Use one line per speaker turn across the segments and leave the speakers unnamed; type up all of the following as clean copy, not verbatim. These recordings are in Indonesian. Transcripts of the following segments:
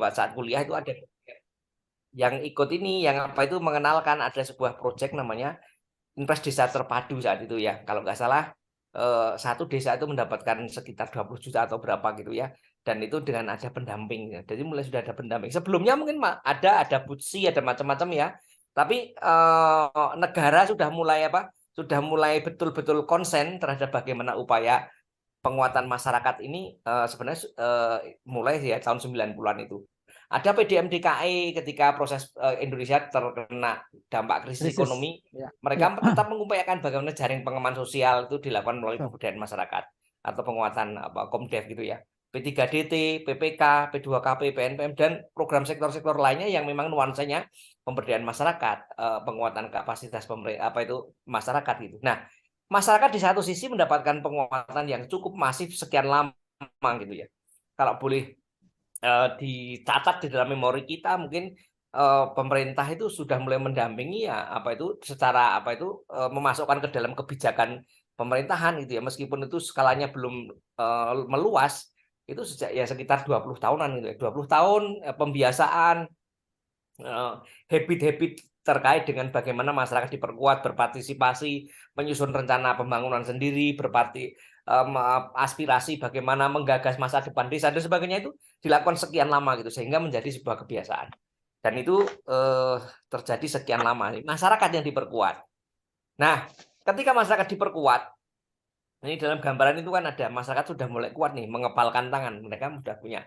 pada saat kuliah itu ada yang ikut ini, yang apa itu mengenalkan ada sebuah proyek namanya Impres Desa Terpadu saat itu ya. Kalau nggak salah satu desa itu mendapatkan sekitar 20 juta atau berapa gitu ya. Dan itu dengan ada pendamping. Jadi mulai sudah ada pendamping. Sebelumnya mungkin ada BUTSI, ada macam-macam ya. Tapi negara sudah mulai apa? Sudah mulai betul-betul konsen terhadap bagaimana upaya penguatan masyarakat ini sebenarnya mulai ya tahun 90-an itu. Ada PDM DKI ketika proses Indonesia terkena dampak krisis
Krisis.
ekonomi,
Ya. Ya.
mereka tetap mengupayakan bagaimana jaring pengaman sosial itu dilakukan melalui
Betul.
pemberdayaan masyarakat atau penguatan Komdev gitu ya. P3DT, PPK, P2KP, PNPM dan program sektor-sektor lainnya yang memang nuansanya pemberdayaan masyarakat, penguatan kapasitas apa itu masyarakat gitu. Nah, masyarakat di satu sisi mendapatkan penguatan yang cukup masif sekian lama gitu ya. Kalau boleh dicatat di dalam memori kita mungkin pemerintah itu sudah mulai mendampingi ya apa itu secara apa itu memasukkan ke dalam kebijakan pemerintahan gitu ya meskipun itu skalanya belum meluas itu sejak ya sekitar 20 tahunan gitu ya 20 tahun pembiasaan habit-habit terkait dengan bagaimana masyarakat diperkuat berpartisipasi menyusun rencana pembangunan sendiri aspirasi bagaimana menggagas masa depan desa dan sebagainya itu dilakukan sekian lama gitu sehingga menjadi sebuah kebiasaan dan itu terjadi sekian lama masyarakat yang diperkuat. Nah, ketika masyarakat diperkuat ini dalam gambaran itu kan ada masyarakat sudah mulai kuat nih mengepalkan tangan mereka sudah punya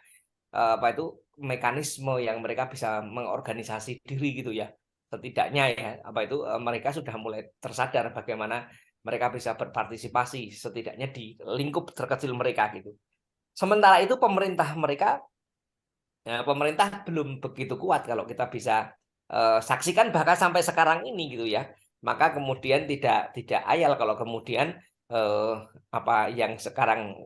apa itu mekanisme yang mereka bisa mengorganisasi diri gitu ya setidaknya ya apa itu mereka sudah mulai tersadar bagaimana mereka bisa berpartisipasi setidaknya di lingkup terkecil mereka gitu. Sementara itu pemerintah belum begitu kuat kalau kita bisa saksikan bahkan sampai sekarang ini gitu ya. Maka kemudian tidak ayal kalau kemudian apa yang sekarang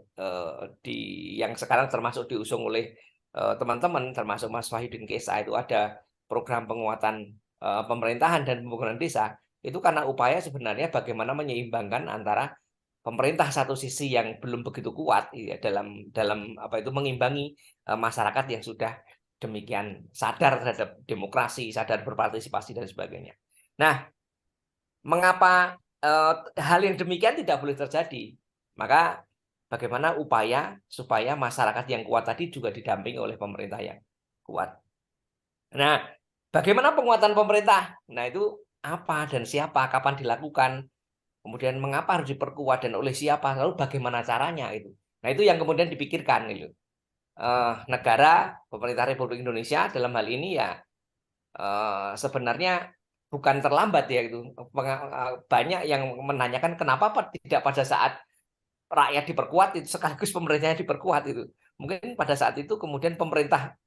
yang sekarang termasuk diusung oleh teman-teman termasuk Mas Wahidin Kesa itu ada program penguatan pemerintahan dan pembangunan desa itu karena upaya sebenarnya bagaimana menyeimbangkan antara pemerintah satu sisi yang belum begitu kuat ya, dalam dalam apa itu mengimbangi masyarakat yang sudah demikian sadar terhadap demokrasi, sadar berpartisipasi dan sebagainya. Nah, mengapa hal yang demikian tidak boleh terjadi? Maka bagaimana upaya supaya masyarakat yang kuat tadi juga didampingi oleh pemerintah yang kuat. Nah, bagaimana penguatan pemerintah? Nah, itu apa dan siapa, kapan dilakukan? Kemudian mengapa harus diperkuat dan oleh siapa? Lalu bagaimana caranya itu? Nah, itu yang kemudian dipikirkan gitu. Negara, pemerintah Republik Indonesia dalam hal ini ya sebenarnya bukan terlambat ya itu. Banyak yang menanyakan kenapa tidak pada saat rakyat diperkuat itu sekaligus pemerintahnya diperkuat itu. Mungkin pada saat itu kemudian pemerintah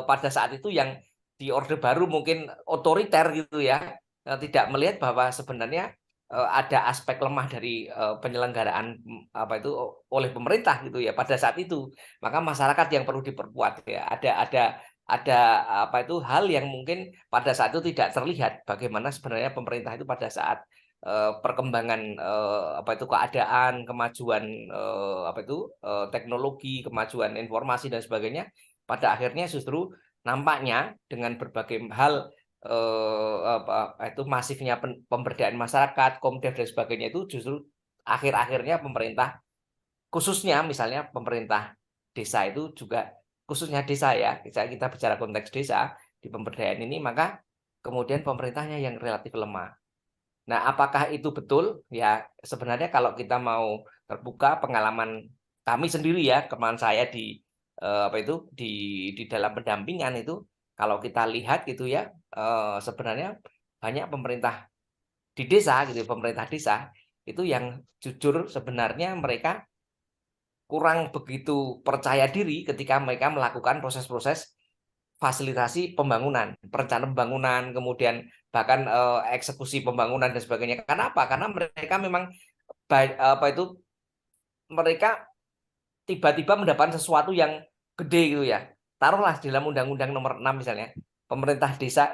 pada saat itu yang di Orde Baru mungkin otoriter gitu ya, tidak melihat bahwa sebenarnya ada aspek lemah dari penyelenggaraan apa itu oleh pemerintah gitu ya pada saat itu. Maka masyarakat yang perlu diperkuat ya. Ada apa itu hal yang mungkin pada saat itu tidak terlihat bagaimana sebenarnya pemerintah itu pada saat perkembangan apa itu keadaan, kemajuan apa itu teknologi, kemajuan informasi dan sebagainya, pada akhirnya justru nampaknya dengan berbagai hal apa itu masifnya pemberdayaan masyarakat, Komdev dan sebagainya itu justru akhir-akhirnya pemerintah khususnya misalnya pemerintah desa itu juga khususnya desa ya, kita bicara konteks desa di pemberdayaan ini maka kemudian pemerintahnya yang relatif lemah. Nah, apakah itu betul? Ya, sebenarnya kalau kita mau terbuka pengalaman kami sendiri ya, kemarin saya di apa itu di dalam pendampingan itu, kalau kita lihat gitu ya, sebenarnya banyak pemerintah di desa gitu, pemerintah desa itu yang jujur sebenarnya mereka kurang begitu percaya diri ketika mereka melakukan proses-proses fasilitasi pembangunan, perencanaan pembangunan, kemudian bahkan eksekusi pembangunan dan sebagainya. Karena apa? Karena mereka memang apa itu mereka tiba-tiba mendapatkan sesuatu yang gede gitu ya. Taruhlah di dalam Undang-Undang Nomor 6 misalnya, pemerintah desa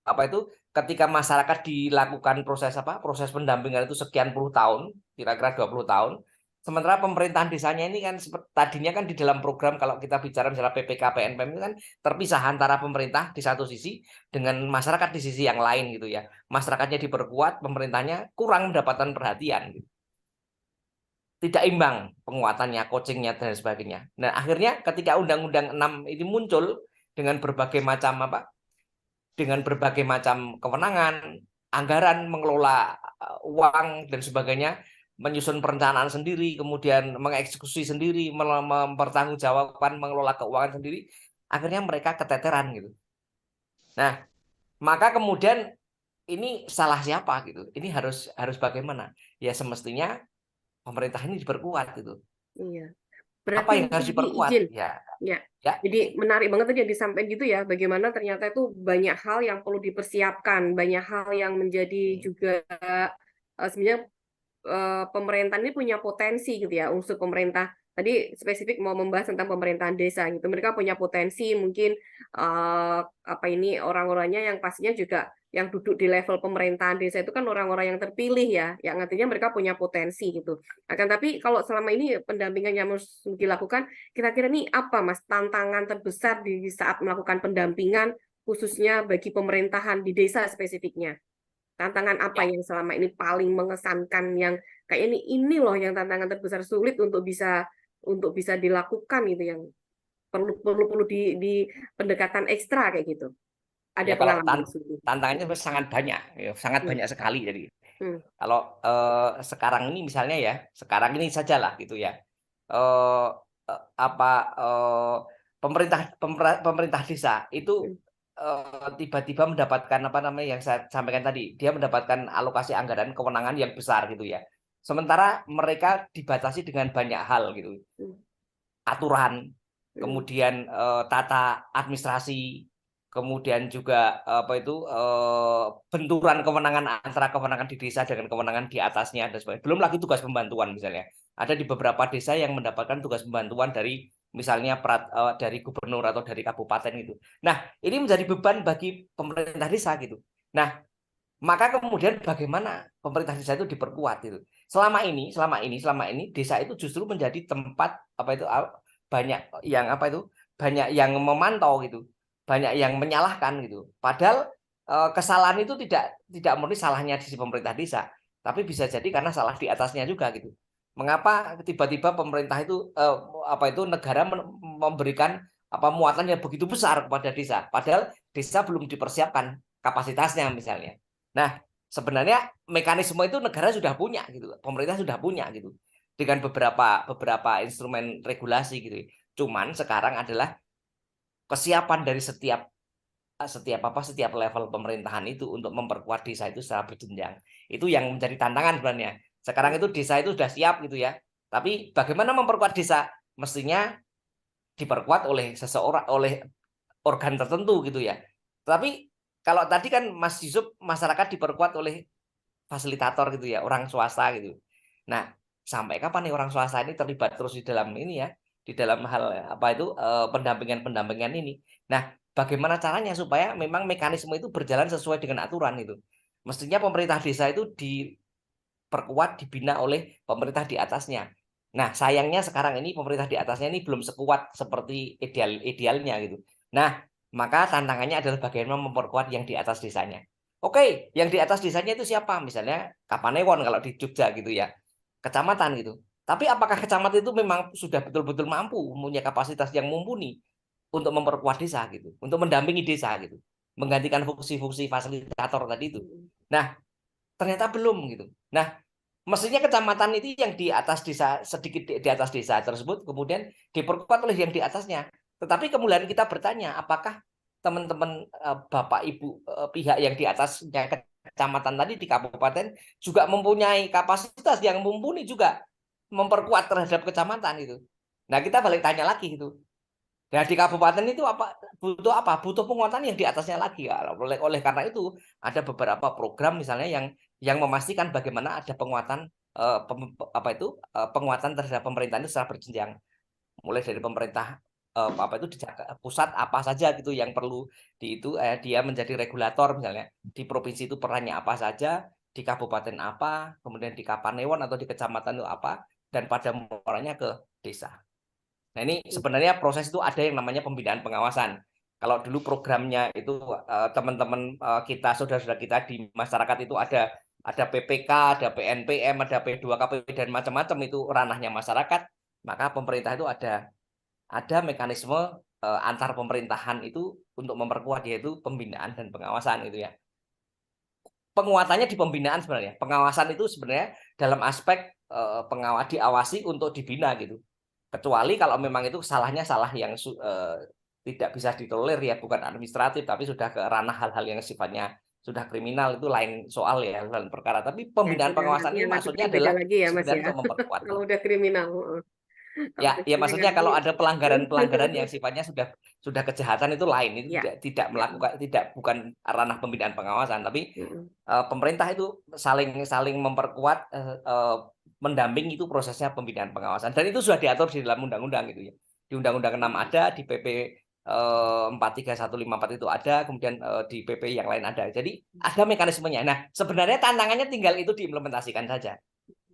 apa itu ketika masyarakat dilakukan proses pendampingan itu sekian puluh tahun, kira-kira 20 tahun, Sementara pemerintahan desanya ini kan tadinya kan di dalam program, kalau kita bicara misalnya PPK, PNPM itu kan terpisah antara pemerintah di satu sisi dengan masyarakat di sisi yang lain gitu ya. Masyarakatnya diperkuat, pemerintahnya kurang mendapatkan perhatian gitu. Tidak imbang penguatannya, coachingnya dan sebagainya. Nah, akhirnya ketika Undang-Undang 6 ini muncul dengan berbagai macam kewenangan, anggaran, mengelola uang dan sebagainya, menyusun perencanaan sendiri, kemudian mengeksekusi sendiri, mempertanggungjawabkan mengelola keuangan sendiri, akhirnya mereka keteteran gitu. Nah, maka kemudian ini salah siapa gitu? Ini harus bagaimana? Ya semestinya pemerintah ini diperkuat gitu.
Iya.
Apa
Berarti
yang harus
tadi
diperkuat?
izin.
Ya,
Ya.
ya,
Jadi menarik banget tadi yang disampaikan gitu ya, bagaimana ternyata itu banyak hal yang perlu dipersiapkan, banyak hal yang menjadi juga sebenarnya pemerintahan ini punya potensi gitu ya, unsur pemerintah. Tadi spesifik mau membahas tentang pemerintahan desa gitu. Mereka punya potensi mungkin apa ini orang-orangnya yang pastinya juga yang duduk di level pemerintahan desa itu kan orang-orang yang terpilih ya, yang artinya mereka punya potensi gitu. Akan tapi kalau selama ini pendampingan yang harus dilakukan, kira-kira nih apa Mas tantangan terbesar di saat melakukan pendampingan khususnya bagi pemerintahan di desa spesifiknya? Tantangan apa
ya.
yang selama ini paling mengesankan yang kayak ini loh yang tantangan terbesar sulit untuk bisa dilakukan gitu yang perlu perlu perlu di pendekatan ekstra kayak gitu.
Ya
Ada
kalau
pengalaman Mas Lutfi?
tantangannya sangat banyak, ya, sangat
Hmm,
banyak sekali. Jadi
hmm,
kalau sekarang ini misalnya ya, sekarang ini sajalah gitu ya. Eh, apa pemerintah desa itu
hmm,
tiba-tiba mendapatkan apa namanya yang saya sampaikan tadi, dia mendapatkan alokasi anggaran kewenangan yang besar gitu ya. Sementara mereka dibatasi dengan banyak hal gitu,
hmm,
aturan,
hmm,
kemudian tata administrasi, kemudian juga apa itu benturan kewenangan antara kewenangan di desa dengan kewenangan di atasnya dan sebagainya. Belum lagi tugas pembantuan misalnya. Ada di beberapa desa yang mendapatkan tugas pembantuan dari misalnya dari gubernur atau dari kabupaten gitu. Nah, ini menjadi beban bagi pemerintah desa gitu. Nah, maka kemudian bagaimana pemerintah desa itu diperkuat itu. Selama ini desa itu justru menjadi tempat apa itu banyak yang apa itu banyak yang memantau gitu, banyak yang menyalahkan gitu. Padahal kesalahan itu tidak murni salahnya di si pemerintah desa, tapi bisa jadi karena salah di atasnya juga gitu. Mengapa tiba-tiba pemerintah itu apa itu negara memberikan apa muatan yang begitu besar kepada desa, padahal desa belum dipersiapkan kapasitasnya misalnya. Nah, sebenarnya mekanisme itu negara sudah punya gitu, pemerintah sudah punya gitu, dengan beberapa instrumen regulasi gitu. Cuman sekarang adalah kesiapan dari setiap level pemerintahan itu untuk memperkuat desa itu secara berjenjang. Itu yang menjadi tantangan sebenarnya. Sekarang itu desa itu sudah siap gitu ya. Tapi bagaimana memperkuat desa? Mestinya diperkuat oleh seseorang, oleh organ tertentu gitu ya. Tapi kalau tadi kan Mas Yusuf, masyarakat diperkuat oleh fasilitator gitu ya, orang swasta gitu. Nah, sampai kapan nih orang swasta ini terlibat terus di dalam ini ya, di dalam hal apa itu pendampingan-pendampingan ini. Nah, bagaimana caranya supaya memang mekanisme itu berjalan sesuai dengan aturan itu. Mestinya pemerintah desa itu diperkuat, dibina oleh pemerintah di atasnya. Nah, sayangnya sekarang ini pemerintah di atasnya ini belum sekuat seperti idealnya gitu. Nah, maka tantangannya adalah bagaimana memperkuat yang di atas desanya. Oke, yang di atas desanya itu siapa? Misalnya Kapanewon kalau di Jogja gitu ya, kecamatan gitu. Tapi apakah kecamatan itu memang sudah betul-betul mampu, punya kapasitas yang mumpuni untuk memperkuat desa gitu, untuk mendampingi desa gitu, menggantikan fungsi-fungsi fasilitator tadi itu.
hmm,
Nah, ternyata belum gitu. Nah, mestinya kecamatan itu yang di atas desa, sedikit di atas desa tersebut kemudian diperkuat oleh yang di atasnya. Tetapi kemudian kita bertanya, apakah teman-teman Bapak Ibu pihak yang di atasnya kecamatan tadi di kabupaten juga mempunyai kapasitas yang mumpuni juga memperkuat terhadap kecamatan itu. Nah, kita balik tanya lagi gitu. Nah, di kabupaten itu apa? Butuh penguatan yang di atasnya lagi ya. Oleh karena itu ada beberapa program misalnya yang memastikan bagaimana ada penguatan penguatan terhadap pemerintahan itu secara berjenjang. Mulai dari pemerintah apa itu di pusat apa saja gitu yang perlu dia menjadi regulator misalnya. Di provinsi itu perannya apa saja, di kabupaten apa, kemudian di Kapanewon atau di kecamatan itu apa. dan pada muaranya ke desa. Nah, ini sebenarnya proses itu ada yang namanya pembinaan pengawasan. Kalau dulu programnya itu teman-teman kita, saudara-saudara kita di masyarakat itu ada PPK, ada PNPM, ada P2KP dan macam-macam, itu ranahnya masyarakat. Maka pemerintah itu ada mekanisme antar pemerintahan itu untuk memperkuat, yaitu pembinaan dan pengawasan itu ya. Penguatannya di pembinaan sebenarnya. Pengawasan itu sebenarnya dalam aspek diawasi untuk dibina gitu. Kecuali kalau memang itu salahnya salah yang tidak bisa ditolerir ya, bukan administratif, tapi sudah ke ranah hal-hal yang sifatnya sudah kriminal, itu lain soal ya, lain perkara. Tapi
Ya,
pembinaan
sudah
pengawasan
artinya
ini maksudnya
levelnya beda
adalah
lagi ya Mas
sebenarnya
ya.
untuk memperkuat.
Kalau udah kriminal. Kalau
Ya, ya
kecil
maksudnya
ngerti.
kalau ada pelanggaran-pelanggaran yang sifatnya sudah kejahatan, itu lain, itu
Ya.
tidak melakukan, tidak, bukan ranah pembinaan pengawasan, tapi
Mm-mm.
pemerintah itu saling memperkuat, mendamping, itu prosesnya pembinaan pengawasan, dan itu sudah diatur di dalam undang-undang gitu ya. Di Undang-Undang 6 ada, di PP 43154 itu ada, kemudian di PP yang lain ada. Jadi ada mekanismenya. Nah, sebenarnya tantangannya tinggal itu diimplementasikan saja.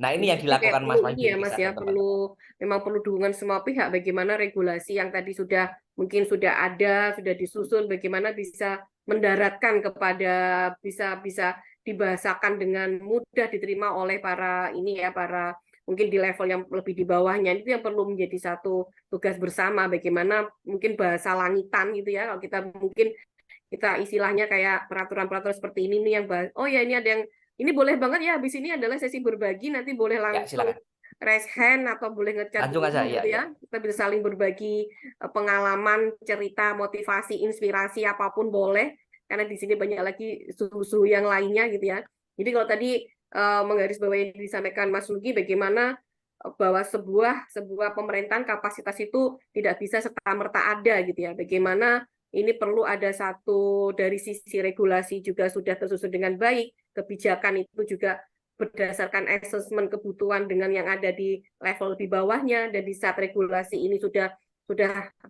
Nah, ini yang
Berarti kayak
dilakukan
perlu
Mas
ini
Wahyu
ya Mas
Indonesia
ya,
dan teman-teman.
memang perlu dukungan semua pihak. Bagaimana regulasi yang tadi mungkin sudah ada, sudah disusun, bagaimana bisa mendaratkan kepada bisa bisa dibahasakan dengan mudah diterima oleh para para mungkin di level yang lebih di bawahnya. Itu yang perlu menjadi satu tugas bersama. Bagaimana mungkin bahasa langitan gitu ya. Kalau kita istilahnya kayak peraturan-peraturan seperti ini nih yang oh ya ini ada yang ini boleh banget ya, habis ini adalah sesi berbagi, nanti boleh
Ya,
langsung
silakan.
raise hand atau boleh ngechat
Langsung aja,
dulu
ya,
gitu
ya.
ya. Kita bisa saling berbagi pengalaman, cerita, motivasi, inspirasi apapun boleh, karena di sini banyak lagi suhu-suhu yang lainnya gitu ya. Jadi kalau tadi menggarisbawahi yang disampaikan Mas Nugi, bagaimana bahwa sebuah pemerintahan kapasitas itu tidak bisa serta-merta ada gitu ya. Bagaimana ini perlu ada satu dari sisi regulasi juga sudah tersusun dengan baik, kebijakan itu juga berdasarkan asesmen kebutuhan dengan yang ada di level di bawahnya, dan di saat regulasi ini sudah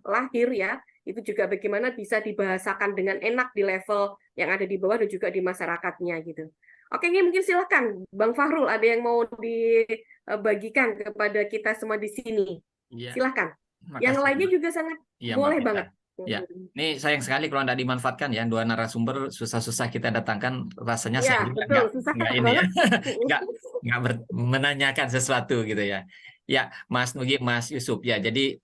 lahir ya, itu juga bagaimana bisa dibahasakan dengan enak di level yang ada di bawah dan juga di masyarakatnya gitu. Oke, ini mungkin silakan Bang Fahrul, ada yang mau dibagikan kepada kita semua di sini.
Iya,
Silakan. Yang
makasih.
lainnya juga sangat
Iya, Mbak
boleh
Vita.
banget.
Ya, ini sayang sekali kalau tidak dimanfaatkan ya, dua narasumber susah-susah kita datangkan, rasanya saya
Ya,
juga
betul. Susah
nggak ini ya,
banget.
menanyakan sesuatu gitu ya. Ya, Mas Nugi, Mas Yusuf ya. Jadi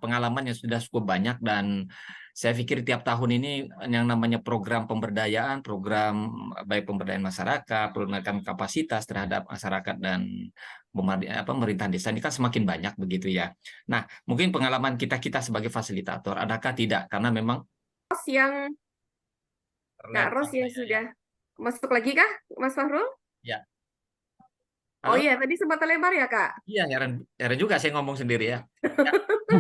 pengalaman yang sudah cukup banyak, dan saya pikir tiap tahun ini yang namanya program pemberdayaan, program baik pemberdayaan masyarakat, peningkatan kapasitas terhadap masyarakat dan pemerintahan desa ini kan semakin banyak begitu ya. Nah, mungkin pengalaman kita sebagai fasilitator, adakah tidak? Karena memang
Ros yang Kak
terlempar
Ros yang
saya ya.
sudah masuk lagi kah, Mas Fahrul?
Ya,
Oh
halo?
iya, tadi sempat terlempar ya, Kak?
Iya, heran, heran juga saya ngomong sendiri ya. Ya,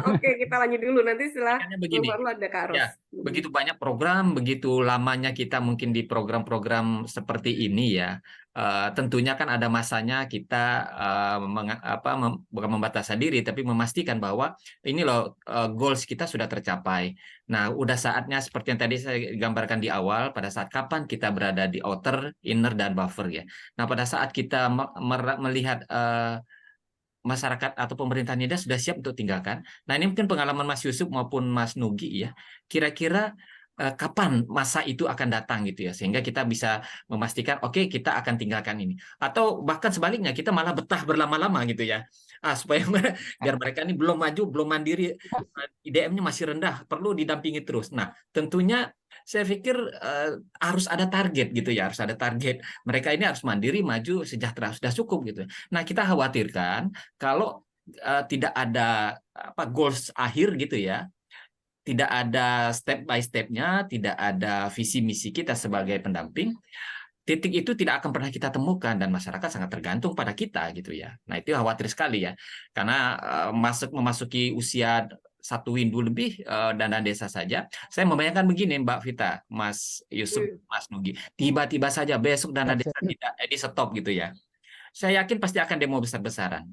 Oke, kita lanjut dulu. Nanti setelah
makanya
Bang
begini.
Fahrul ada Kak Ros.
Ya, begitu banyak program, begitu lamanya kita mungkin di program-program seperti ini ya. Tentunya kan ada masanya kita bukan membatasan diri, tapi memastikan bahwa ini loh goals kita sudah tercapai. Nah, udah saatnya seperti yang tadi saya gambarkan di awal, pada saat kapan kita berada di outer, inner, dan buffer ya. Nah, pada saat kita melihat masyarakat atau pemerintahan India sudah siap untuk tinggalkan. Nah, ini mungkin pengalaman Mas Yusuf maupun Mas Nugi ya. Kira-kira kapan masa itu akan datang gitu ya, sehingga kita bisa memastikan oke, kita akan tinggalkan ini. Atau bahkan sebaliknya, kita malah betah berlama-lama gitu ya. Supaya biar mereka ini belum maju, belum mandiri, IDM-nya masih rendah, perlu didampingi terus. Nah, tentunya saya pikir harus ada target gitu ya, harus ada target. Mereka ini harus mandiri, maju, sejahtera, sudah cukup gitu. Nah, kita khawatirkan kalau tidak ada goals akhir gitu ya, tidak ada step by step-nya, tidak ada visi misi kita sebagai pendamping, titik itu tidak akan pernah kita temukan, dan masyarakat sangat tergantung pada kita gitu ya. Nah, itu khawatir sekali ya, karena memasuki usia satu windu lebih dana desa saja. Saya membayangkan begini Mbak Vita, Mas Yusuf, Mas Nugi, tiba-tiba saja besok dana desa tidak di stop gitu ya. Saya yakin pasti akan demo besar-besaran.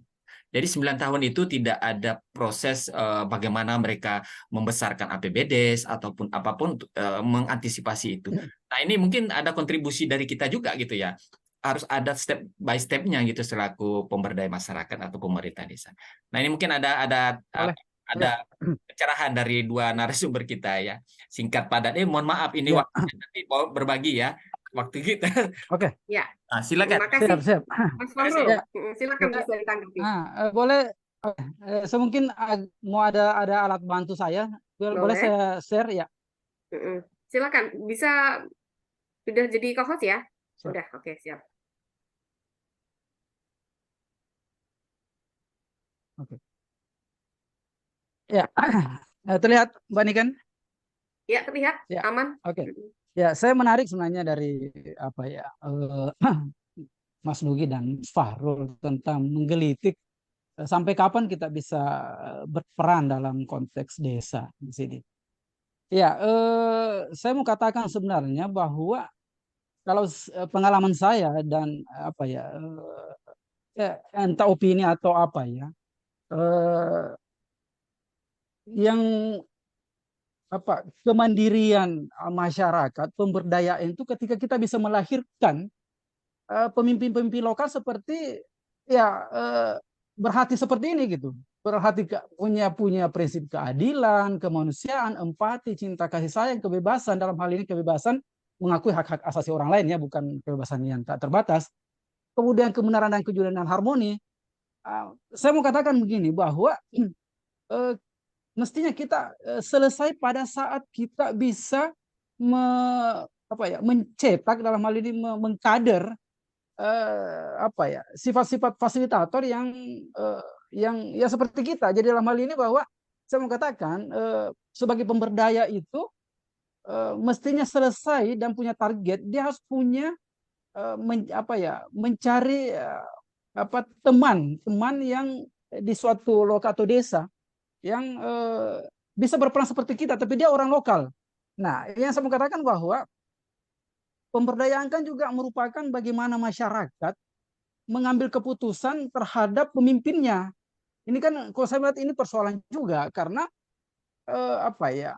Jadi 9 tahun itu tidak ada proses bagaimana mereka membesarkan APBDes ataupun apapun untuk mengantisipasi itu. Nah, ini mungkin ada kontribusi dari kita juga gitu ya. harus ada step by stepnya gitu selaku pemberdaya masyarakat atau pemerintah desa. Nah ini mungkin
Boleh.
ada
Ya.
pencerahan dari dua narasumber kita ya, singkat padat. Mohon maaf ini
Ya.
waktunya nanti mau berbagi ya waktu kita.
Oke.
Ya,
Nah, silakan.
terima kasih
Siap.
Mas Fahrul.
Ya.
Silakan
Boleh.
bisa ditanggapi.
Boleh. Semungkin mau ada alat bantu saya. Boleh
Boleh.
saya share ya?
Silakan, bisa sudah jadi co-host ya?
Siap.
Udah, oke, siap.
Oke. Ya. Terlihat Mbak Niken?
Ya, terlihat
Ya.
aman.
Oke. Ya, saya menarik sebenarnya dari apa ya Mas Nugi dan Fahrul tentang menggelitik sampai kapan kita bisa berperan dalam konteks desa di sini. Ya, saya mau katakan sebenarnya bahwa kalau pengalaman saya dan apa ya, entah opini atau apa ya, yang apa kemandirian masyarakat, pemberdayaan itu ketika kita bisa melahirkan pemimpin-pemimpin lokal seperti ya berhati seperti ini gitu, berhati punya prinsip keadilan, kemanusiaan, empati, cinta kasih sayang, kebebasan, dalam hal ini kebebasan mengakui hak-hak asasi orang lain ya, bukan kebebasan yang tak terbatas, kemudian kebenaran dan kejujuran dan harmoni. Saya mau katakan begini bahwa eh, mestinya kita selesai pada saat kita bisa me, apa ya mencetak, dalam hal ini mengkader apa ya sifat-sifat fasilitator yang ya seperti kita. Jadi dalam hal ini bahwa saya mau katakan sebagai pemberdaya itu mestinya selesai dan punya target, dia harus punya apa ya mencari apa teman yang di suatu lokal atau desa yang bisa berperan seperti kita, tapi dia orang lokal. Nah, yang saya mau katakan bahwa pemberdayaan kan juga merupakan bagaimana masyarakat mengambil keputusan terhadap pemimpinnya. Ini kan kalau saya melihat ini persoalan juga karena apa ya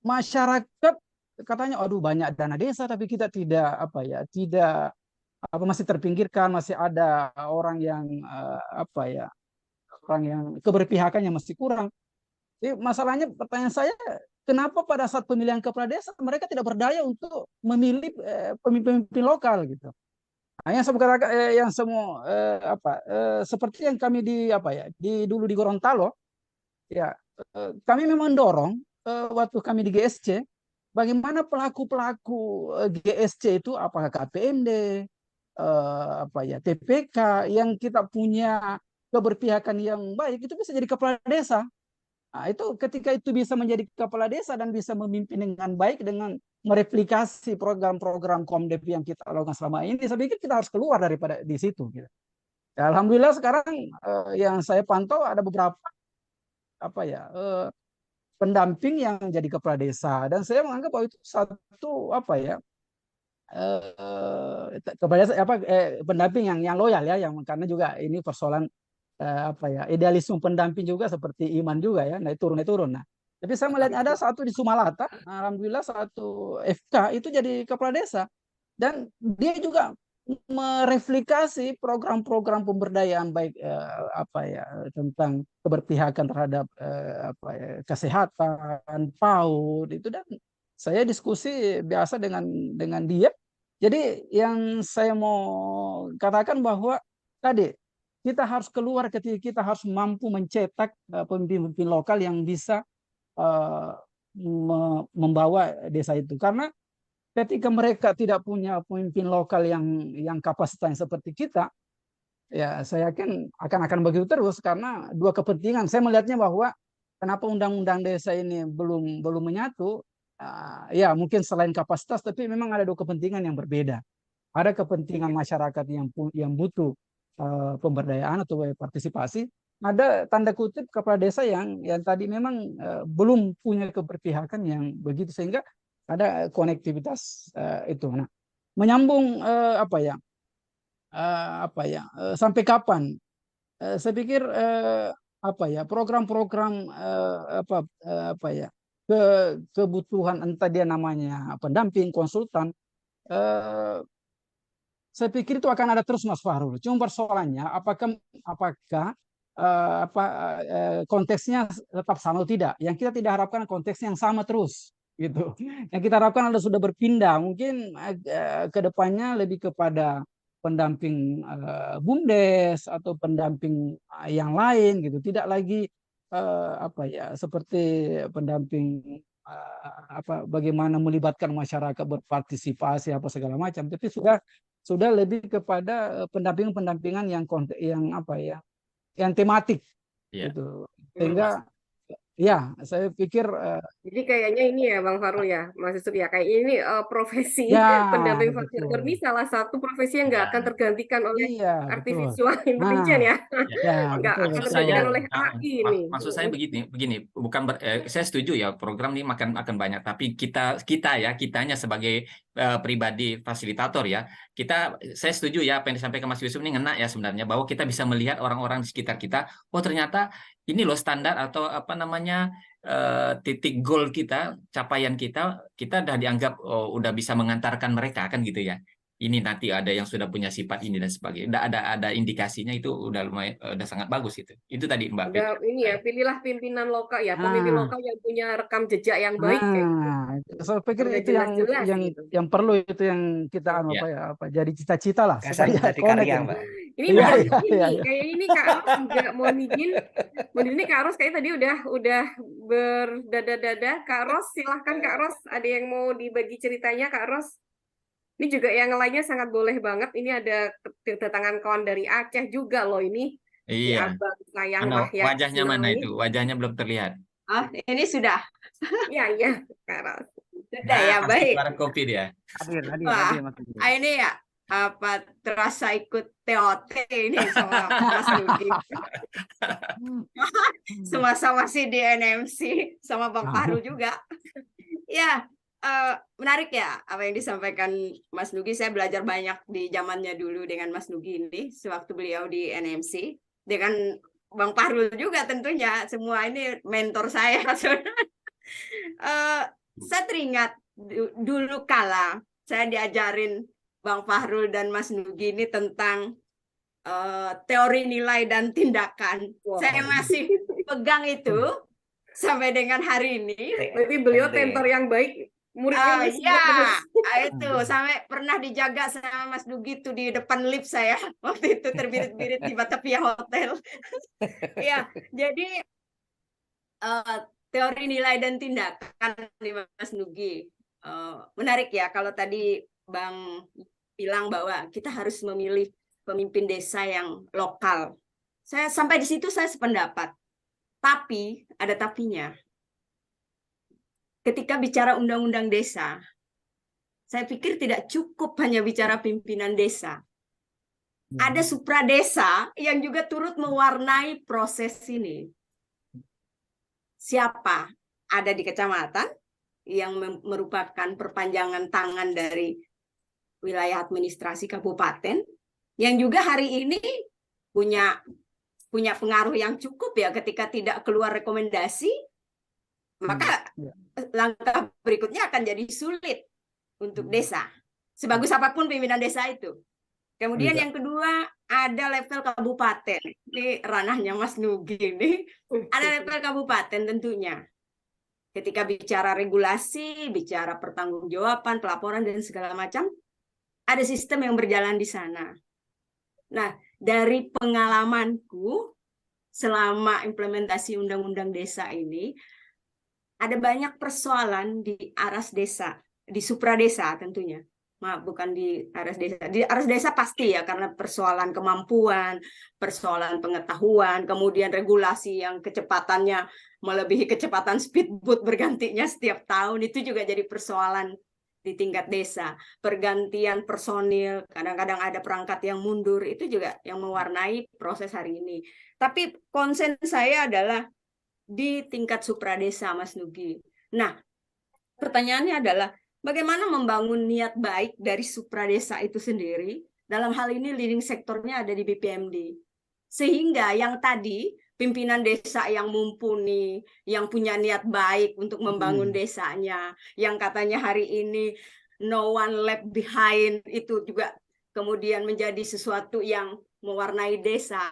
masyarakat katanya aduh banyak dana desa tapi kita tidak apa ya tidak apa masih terpinggirkan, masih ada orang yang apa ya orang yang keberpihakannya masih kurang. Jadi masalahnya pertanyaan saya kenapa pada saat pemilihan kepala desa mereka tidak berdaya untuk memilih pemimpin-pemimpin lokal gitu. Nah, yang saya yang semua apa seperti yang kami di apa ya di dulu di Gorontalo ya kami memang dorong waktu kami di GSC bagaimana pelaku-pelaku GSC itu apakah KPMD apa ya TPK yang kita punya keberpihakan yang baik itu bisa jadi kepala desa. Nah, itu ketika itu bisa menjadi kepala desa dan bisa memimpin dengan baik dengan mereplikasi program-program Komdev yang kita lakukan selama ini, saya pikir kita harus keluar daripada di situ. Gitu. Ya, alhamdulillah sekarang yang saya pantau ada beberapa apa ya pendamping yang jadi kepala desa dan saya menganggap bahwa itu satu apa ya kepala desa apa pendamping yang loyal ya, yang karena juga ini persoalan apa ya idealisme pendamping juga seperti iman juga ya naik turun. Nah tapi saya melihat ada satu di Sumalata, alhamdulillah satu FK itu jadi kepala desa dan dia juga mereplikasi program-program pemberdayaan baik apa ya tentang keberpihakan terhadap apa ya, kesehatan PAUD itu dan saya diskusi biasa dengan dia. Jadi yang saya mau katakan bahwa tadi kita harus keluar ketika kita harus mampu mencetak pemimpin-pemimpin lokal yang bisa uh, membawa desa itu karena ketika mereka tidak punya pemimpin lokal yang kapasitasnya seperti kita ya saya yakin akan begitu terus karena dua kepentingan saya melihatnya bahwa kenapa undang-undang desa ini belum menyatu ya mungkin selain kapasitas tapi memang ada dua kepentingan yang berbeda. Ada kepentingan masyarakat yang butuh pemberdayaan atau partisipasi. Ada tanda kutip kepala desa yang tadi memang belum punya keberpihakan yang begitu sehingga ada konektivitas itu. Nah, menyambung sampai kapan? Saya pikir apa ya program-program apa ya ke kebutuhan entah dia namanya pendamping konsultan saya pikir itu akan ada terus Mas Fahrul. Cuma persoalannya apakah konteksnya tetap sama atau tidak. Yang kita tidak harapkan konteksnya yang sama terus gitu. Yang kita harapkan adalah sudah berpindah, mungkin ke depannya lebih kepada pendamping BUMDes atau pendamping yang lain gitu. Tidak lagi seperti pendamping bagaimana melibatkan masyarakat berpartisipasi apa segala macam, tapi sudah lebih kepada pendampingan yang tematik gitu. Sehingga ya saya pikir
Jadi kayaknya ini ya Bang Farul ya, Mas Yusuf ya, kayak ini profesi
ya
pendamping
betul.
fasilitator ini salah satu profesi yang nggak akan tergantikan oleh
Iya, betul.
artificial intelligence ya,
Ya,
nggak
betul,
akan
Maksud
tergantikan
saya,
oleh AI ini.
maksud saya begini, bukan saya setuju ya program ini akan banyak, tapi kitanya sebagai pribadi fasilitator ya, saya setuju ya apa yang disampaikan Mas Yusuf ini ngena ya sebenarnya, bahwa kita bisa melihat orang-orang di sekitar kita, oh ternyata ini loh standar atau titik goal kita, capaian kita udah dianggap udah bisa mengantarkan mereka kan gitu ya. Ini nanti ada yang sudah punya sifat ini dan sebagainya. Udah ada indikasinya, itu udah lumayan, udah sangat bagus itu. Itu tadi Mbak Fit.
Udah ini ya, pilihlah pimpinan lokal ya, pemimpin
Nah,
lokal yang punya rekam jejak yang baik kayak gitu.
saya pikir
Udah
itu
jelas-jelas gitu.
yang perlu, itu yang kita
Ya.
jadi cita-cita lah
Gagasan
supaya
jadi
connect
karya,
ini.
Mbak.
Ini
Iya,
menarik
iya,
ini,
iya, iya.
kayak ini Kak Ros juga mohon izin Kak Ros kayak tadi udah berdada-dada. Kak Ros silahkan Kak Ros, ada yang mau dibagi ceritanya Kak Ros? Ini juga yang lainnya sangat boleh banget. Ini ada kedatangan kawan dari Aceh juga loh ini. Si
Iya.
Abang Sayang
Mana
Rahyat
wajahnya mana
Sinau
itu? Wajahnya belum terlihat.
Oh, ini sudah.
Iya, Kak Ros.
Sudah ya,
Pasti
baik.
suara kopi dia.
Hadir,
Wah,
Mas Teguh.
ini ya terasa ikut TOT ini sama Mas Nudi. Semasa masih di NMC sama Bang Fahru juga. Ya, menarik ya apa yang disampaikan Mas Nugi. Saya belajar banyak di zamannya dulu dengan Mas Nugi ini sewaktu beliau di NMC, dengan Bang Fahrul juga tentunya. Semua ini mentor saya. Saya teringat dulu kala saya diajarin Bang Fahrul dan Mas Nugi ini tentang teori nilai dan tindakan.
Wow.
Saya masih pegang itu sampai dengan hari ini.
Berarti beliau tentor yang baik. Muridnya
ya, itu sampai pernah dijaga sama Mas Nugi tuh di depan lift saya waktu itu terbirit-birit di Batavia Hotel. Ya, jadi teori nilai dan tindakan di Mas Nugi menarik ya. Kalau tadi Bang bilang bahwa kita harus memilih pemimpin desa yang lokal. Saya sampai di situ saya sependapat. Tapi ada tapinya. Ketika bicara undang-undang desa, saya pikir tidak cukup hanya bicara pimpinan desa. Ada supradesa yang juga turut mewarnai proses ini. Siapa? Ada di kecamatan yang merupakan perpanjangan tangan dari wilayah administrasi kabupaten, yang juga hari ini punya pengaruh yang cukup ya. Ketika tidak keluar rekomendasi, maka langkah berikutnya akan jadi sulit untuk desa. Sebagus apapun pimpinan desa itu. Kemudian yang kedua, ada level kabupaten. Ini ranahnya Mas Nugi ini. Ada level kabupaten tentunya. Ketika bicara regulasi, bicara pertanggungjawaban, pelaporan, dan segala macam, ada sistem yang berjalan di sana. Nah, dari pengalamanku selama implementasi undang-undang desa ini, ada banyak persoalan di aras desa, di supradesa tentunya. Maaf, bukan di aras desa. Di aras desa pasti ya, karena persoalan kemampuan, persoalan pengetahuan, kemudian regulasi yang kecepatannya melebihi kecepatan speedboat bergantinya setiap tahun, itu juga jadi persoalan di tingkat desa. Pergantian personil, kadang-kadang ada perangkat yang mundur, itu juga yang mewarnai proses hari ini. Tapi konsen saya adalah di tingkat supradesa, Mas Nugi. Nah, pertanyaannya adalah bagaimana membangun niat baik dari supradesa itu sendiri. Dalam hal ini leading sektornya ada di BPMD. Sehingga yang tadi pimpinan desa yang mumpuni, yang punya niat baik untuk membangun desanya, yang katanya hari ini no one left behind, itu juga kemudian menjadi sesuatu yang mewarnai desa,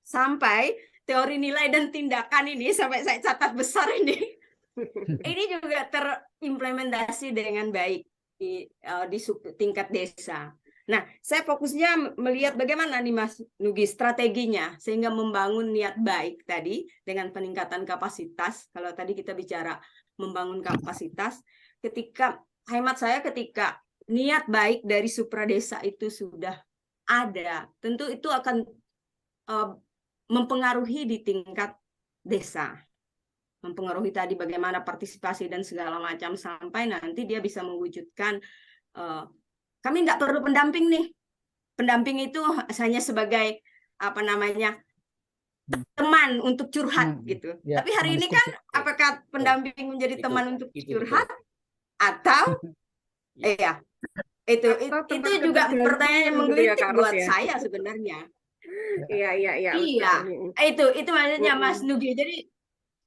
sampai teori nilai dan tindakan ini, sampai saya catat besar ini juga terimplementasi dengan baik di tingkat desa. Nah, saya fokusnya melihat bagaimana nih Mas Nugi strateginya sehingga membangun niat baik tadi dengan peningkatan kapasitas. Kalau tadi kita bicara membangun kapasitas, ketika hemat saya ketika niat baik dari supradesa itu sudah ada, tentu itu akan mempengaruhi di tingkat desa. Mempengaruhi tadi bagaimana partisipasi dan segala macam sampai nanti dia bisa mewujudkan kami nggak perlu pendamping nih. Pendamping itu hanya sebagai apa namanya teman untuk curhat gitu.
Ya,
Tapi hari ini kan apakah pendamping menjadi teman untuk curhat atau iya itu juga pertanyaan yang menggelitik buat saya sebenarnya.
Iya.
Itu maksudnya Mas Nugi. Jadi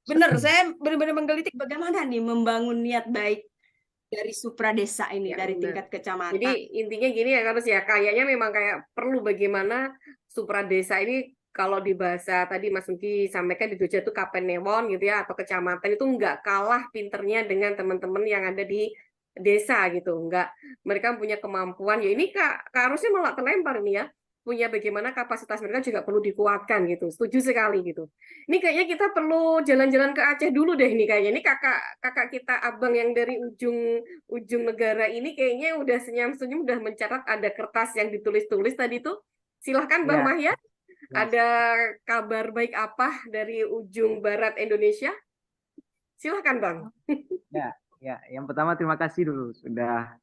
benar saya benar-benar menggelitik bagaimana nih membangun niat baik dari supradesa ini, dari tingkat kecamatan.
Jadi intinya gini ya Karus ya, kayaknya memang kayak perlu bagaimana supradesa ini, kalau di bahasa tadi Mas Nugi sampaikan di Jogja itu kapenewon gitu ya, atau kecamatan itu nggak kalah pinternya dengan teman-teman yang ada di desa gitu, nggak, mereka punya kemampuan ya. Ini harusnya malah terlempar ini ya, punya bagaimana kapasitas mereka juga perlu dikuatkan gitu. Setuju sekali gitu. Ini kayaknya kita perlu jalan-jalan ke Aceh dulu deh ini kayaknya. Ini kakak kita abang yang dari ujung negara ini kayaknya udah senyum-senyum, udah mencatat ada kertas yang ditulis-tulis tadi tuh. Silahkan Bang Mahya. Ada kabar baik apa dari ujung barat Indonesia? Silahkan Bang.
Ya, yang pertama terima kasih dulu sudah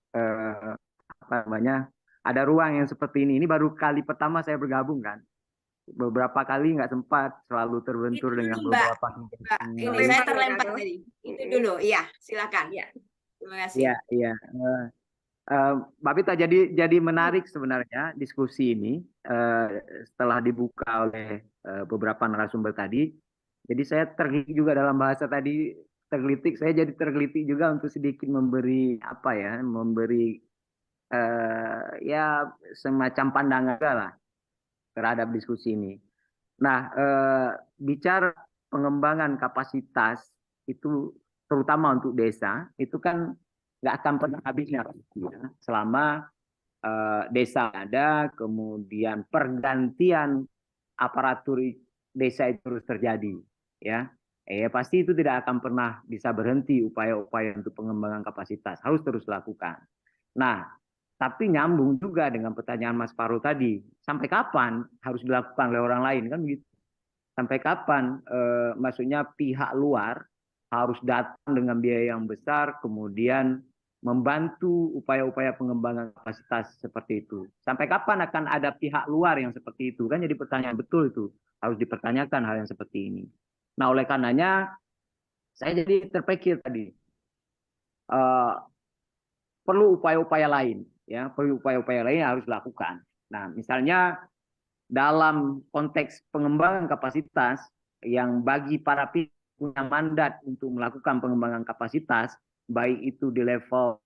ada ruang yang seperti ini. Ini baru kali pertama saya bergabung kan. Beberapa kali nggak sempat, selalu terbentur dengan beberapa
ini saya terlempar tadi. Itu dulu, iya, silakan. Ya. Terima kasih.
Iya. Mbak Vita, jadi menarik sebenarnya diskusi ini setelah dibuka oleh beberapa narasumber tadi. Jadi saya tergelitik juga dalam bahasa tadi, saya jadi tergelitik juga untuk sedikit memberi ya semacam pandangan lah terhadap diskusi ini. Nah, bicara pengembangan kapasitas itu terutama untuk desa itu kan nggak akan pernah habisnya ya. Selama desa ada, kemudian pergantian aparatur desa itu terus terjadi, ya. Pasti itu tidak akan pernah bisa berhenti upaya-upaya untuk pengembangan kapasitas, harus terus dilakukan. Nah, tapi nyambung juga dengan pertanyaan Mas Faru tadi, sampai kapan harus dilakukan oleh orang lain kan begitu? Sampai kapan maksudnya pihak luar harus datang dengan biaya yang besar kemudian membantu upaya-upaya pengembangan kapasitas seperti itu. Sampai kapan akan ada pihak luar yang seperti itu? Kan jadi pertanyaan betul itu. Harus dipertanyakan hal yang seperti ini. Nah, oleh karenanya saya jadi terpikir tadi perlu upaya-upaya lain, ya, perlu upaya-upaya lain yang harus dilakukan. Nah, misalnya dalam konteks pengembangan kapasitas yang bagi para pihak punya mandat untuk melakukan pengembangan kapasitas, baik itu di level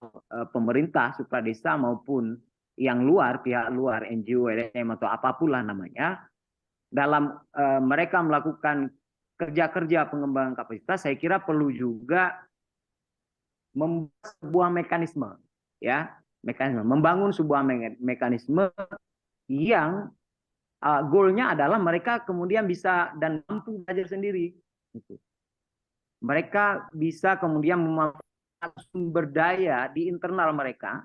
pemerintah, supradesa maupun yang luar, pihak luar, NGO, LSM atau apapun lah namanya, dalam mereka melakukan kerja-kerja pengembangan kapasitas, saya kira perlu juga membuat sebuah mekanisme, ya, membangun sebuah mekanisme yang goalnya adalah mereka kemudian bisa dan mampu belajar sendiri. Mereka bisa kemudian memanfaatkan sumber daya di internal mereka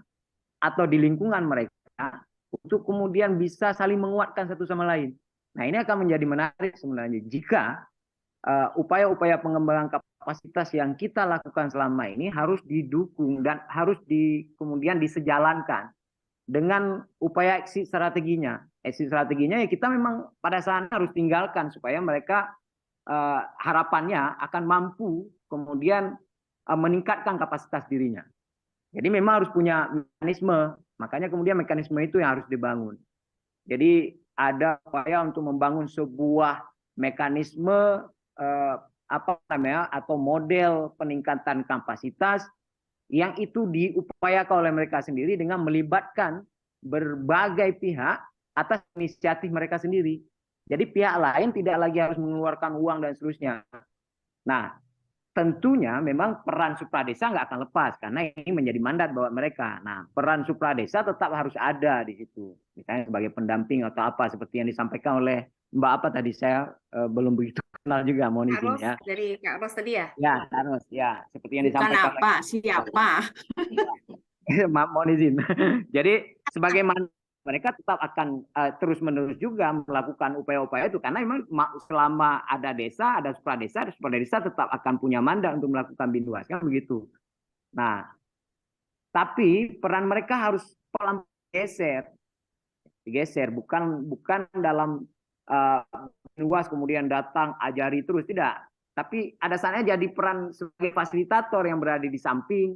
atau di lingkungan mereka untuk kemudian bisa saling menguatkan satu sama lain. Nah, ini akan menjadi menarik sebenarnya jika upaya-upaya pengembangan kapasitas yang kita lakukan selama ini harus didukung dan harus kemudian disejalankan dengan upaya exit strateginya. Exit strateginya ya kita memang pada saat harus tinggalkan supaya mereka harapannya akan mampu kemudian meningkatkan kapasitas dirinya. Jadi memang harus punya mekanisme, makanya kemudian mekanisme itu yang harus dibangun. Jadi ada upaya untuk membangun sebuah mekanisme atau model peningkatan kapasitas yang itu diupayakan oleh mereka sendiri dengan melibatkan berbagai pihak atas inisiatif mereka sendiri. Jadi pihak lain tidak lagi harus mengeluarkan uang dan seterusnya. Nah, tentunya memang peran supradesa nggak akan lepas karena ini menjadi mandat buat mereka. Nah, peran supradesa tetap harus ada di situ. Misalnya sebagai pendamping atau apa seperti yang disampaikan oleh Mbak apa tadi, saya belum begitu kenal juga, mohon
Kak
izin
Ros,
ya.
dari Kak Ros tadi ya?
Ya, harus ya, seperti yang
Bukan
disampaikan
apa, siapa?
Maaf, mohon izin. Jadi sebagaimana mereka tetap akan terus-menerus juga melakukan upaya-upaya itu karena memang selama ada desa, ada supradesa tetap akan punya mandat untuk melakukan binwas, kan begitu. Nah, tapi peran mereka harus pelan digeser, bukan dalam binwas kemudian datang ajari terus, tidak. Tapi ada saatnya jadi peran sebagai fasilitator yang berada di samping,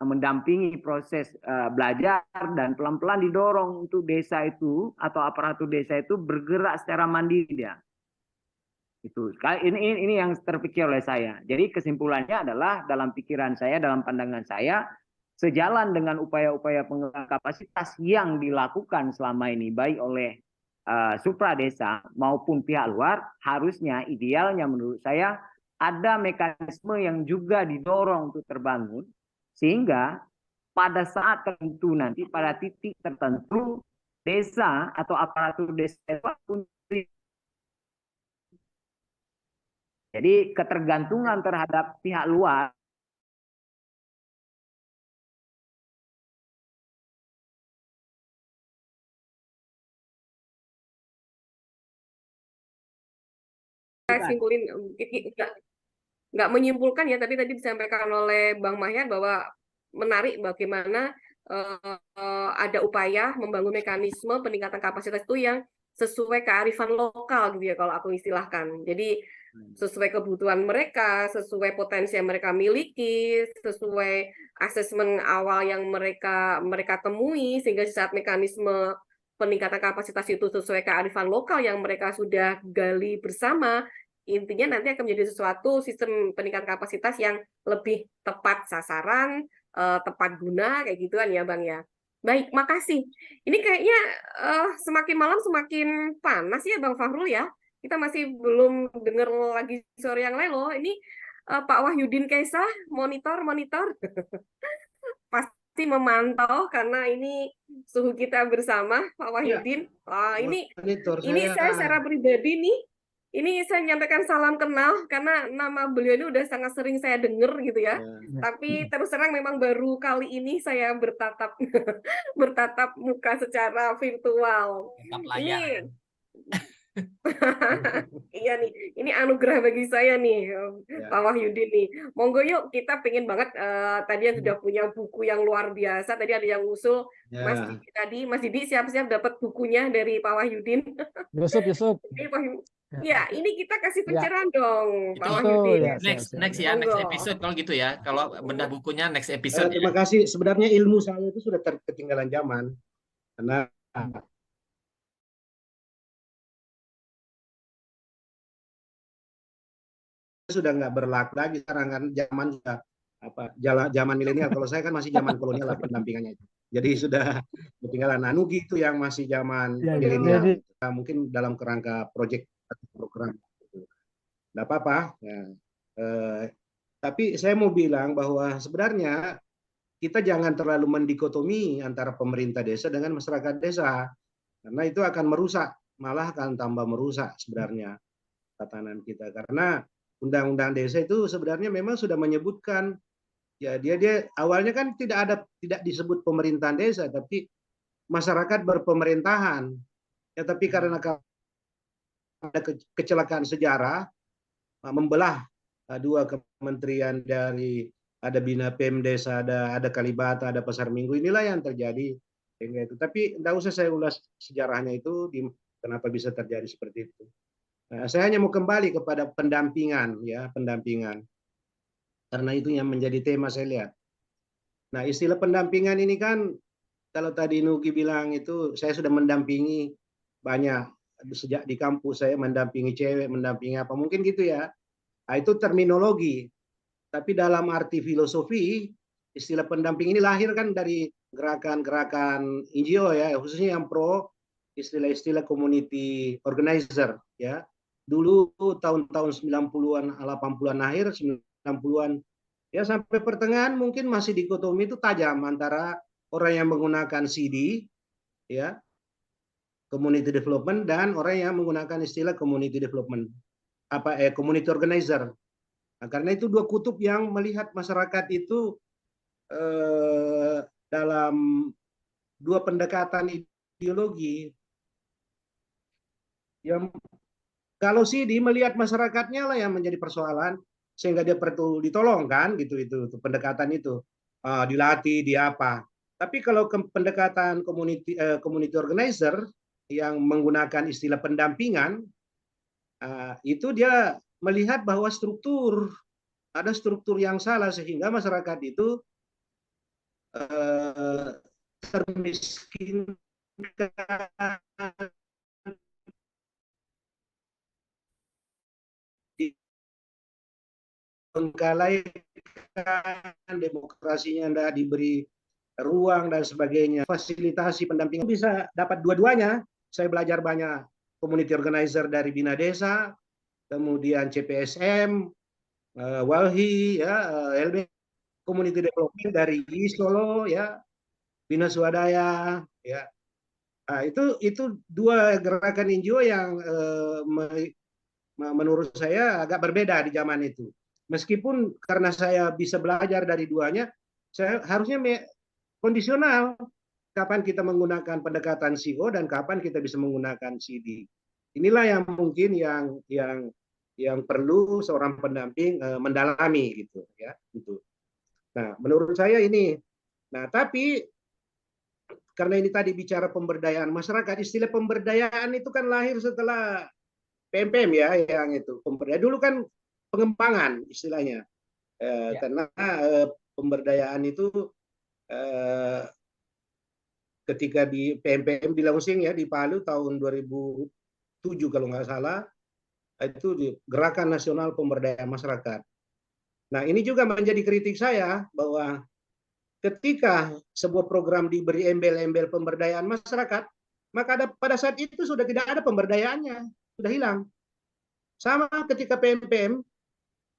mendampingi proses belajar dan pelan-pelan didorong untuk desa itu atau aparatur desa itu bergerak secara mandiri dia. Itu ini yang terpikir oleh saya. Jadi kesimpulannya adalah dalam pikiran saya, dalam pandangan saya, sejalan dengan upaya-upaya pengembangan kapasitas yang dilakukan selama ini baik oleh supradesa maupun pihak luar, harusnya idealnya menurut saya ada mekanisme yang juga didorong untuk terbangun sehingga pada saat tertentu nanti pada titik tertentu desa atau aparatur desa pun jadi ketergantungan terhadap pihak luar
Simpulin nggak menyimpulkan ya, tapi tadi disampaikan oleh Bang Mahyar bahwa menarik bagaimana ada upaya membangun mekanisme peningkatan kapasitas itu yang sesuai kearifan lokal gitu ya kalau aku istilahkan. Jadi sesuai kebutuhan mereka, sesuai potensi yang mereka miliki, sesuai asesmen awal yang mereka temui, sehingga saat mekanisme peningkatan kapasitas itu sesuai kearifan lokal yang mereka sudah gali bersama, intinya nanti akan menjadi sesuatu sistem peningkatan kapasitas yang lebih tepat sasaran, tepat guna, kayak gituan ya Bang ya. Baik, makasih. Ini kayaknya semakin malam semakin panas ya Bang Fahrul ya. Kita masih belum dengar lagi suara yang lain loh. Ini Pak Wahyudin Kaisah, monitor. Pasti memantau karena ini suhu kita bersama, Pak Wahyudin. Ini saya secara pribadi nih, ini saya menyampaikan salam kenal karena nama beliau ini udah sangat sering saya dengar gitu ya. Tapi terus terang memang baru kali ini saya bertatap bertatap muka secara virtual. Ini iya nih, ini anugerah bagi saya nih, Pak Wahyudin nih. Monggo yuk, kita pengen banget tadi yang sudah punya buku yang luar biasa. Tadi ada yang usul Mas Didi tadi. Mas Didi siap-siap dapat bukunya dari Pak Wahyudin.
Yusuf.
Ya, ini kita kasih pencerahan dong, Pak
Itu
Wahyudin.
ya,
next
siap.
ya, next
Monggo.
episode kalau gitu ya. Kalau bedah bukunya next episode
Terima kasih. Sebenarnya ilmu saya itu sudah ketinggalan zaman karena sudah nggak berlaku lagi sekarang kan, zaman sudah zaman milenial. Kalau saya kan masih zaman kolonial lah pendampingannya itu. Jadi sudah ketinggalan. Nugi itu yang masih zaman milenial. Mungkin dalam kerangka proyek atau program. Nggak apa-apa. Ya. Tapi saya mau bilang bahwa sebenarnya kita jangan terlalu mendikotomi antara pemerintah desa dengan masyarakat desa. Karena itu akan merusak, malah akan tambah merusak sebenarnya tatanan kita. Karena Undang-Undang Desa itu sebenarnya memang sudah menyebutkan ya dia awalnya kan tidak disebut pemerintahan desa tapi masyarakat berpemerintahan. Ya tapi karena ada kecelakaan sejarah membelah dua kementerian dari ada Bina Pem Desa, ada Kalibata, ada Pasar Minggu, inilah yang terjadi sehingga itu. Tapi tidak usah saya ulas sejarahnya itu kenapa bisa terjadi seperti itu. Saya hanya mau kembali kepada pendampingan ya, pendampingan. Karena itu yang menjadi tema saya lihat. Nah, istilah pendampingan ini kan kalau tadi Nugi bilang itu saya sudah mendampingi banyak sejak di kampus saya mendampingi cewek, mendampingi apa mungkin gitu ya. Nah, itu terminologi. Tapi dalam arti filosofi istilah pendamping ini lahir kan dari gerakan-gerakan NGO ya, khususnya yang pro istilah-istilah community organizer ya. Dulu tahun-tahun 90-an, 80-an akhir, 90-an ya sampai pertengahan mungkin masih dikotomi itu tajam antara orang yang menggunakan CD ya, community development, dan orang yang menggunakan istilah community development community organizer. Nah, karena itu dua kutub yang melihat masyarakat itu dalam dua pendekatan ideologi. Yang kalau CD melihat masyarakatnya lah yang menjadi persoalan, sehingga dia perlu ditolong kan, gitu itu pendekatan itu dilatih di apa. Tapi kalau pendekatan community organizer yang menggunakan istilah pendampingan, itu dia melihat bahwa ada struktur yang salah sehingga masyarakat itu termiskinkan, dibengkalaikan, demokrasinya tidak diberi ruang dan sebagainya. Fasilitasi pendampingan bisa dapat dua-duanya. Saya belajar banyak community organizer dari Bina Desa, kemudian CPSM, Walhi, ya, LB Community Development dari Solo, ya, Bina Swadaya, ya. Nah, itu dua gerakan NGO yang menurut saya agak berbeda di zaman itu. Meskipun karena saya bisa belajar dari duanya, saya harusnya kondisional. Kapan kita menggunakan pendekatan CO dan kapan kita bisa menggunakan CD. Inilah yang mungkin yang perlu seorang pendamping mendalami gitu ya. Gitu. Nah, menurut saya ini. Nah, tapi karena ini tadi bicara pemberdayaan masyarakat, istilah pemberdayaan itu kan lahir setelah PMPM ya, yang itu pemberdayaan dulu kan pengembangan istilahnya, karena pemberdayaan itu ketika di PMPM di Langsing ya di Palu tahun 2007 kalau nggak salah, itu di Gerakan Nasional Pemberdayaan Masyarakat. Nah, ini juga menjadi kritik saya bahwa ketika sebuah program diberi embel-embel pemberdayaan masyarakat, maka pada saat itu sudah tidak ada pemberdayaannya, sudah hilang. Sama ketika PMPM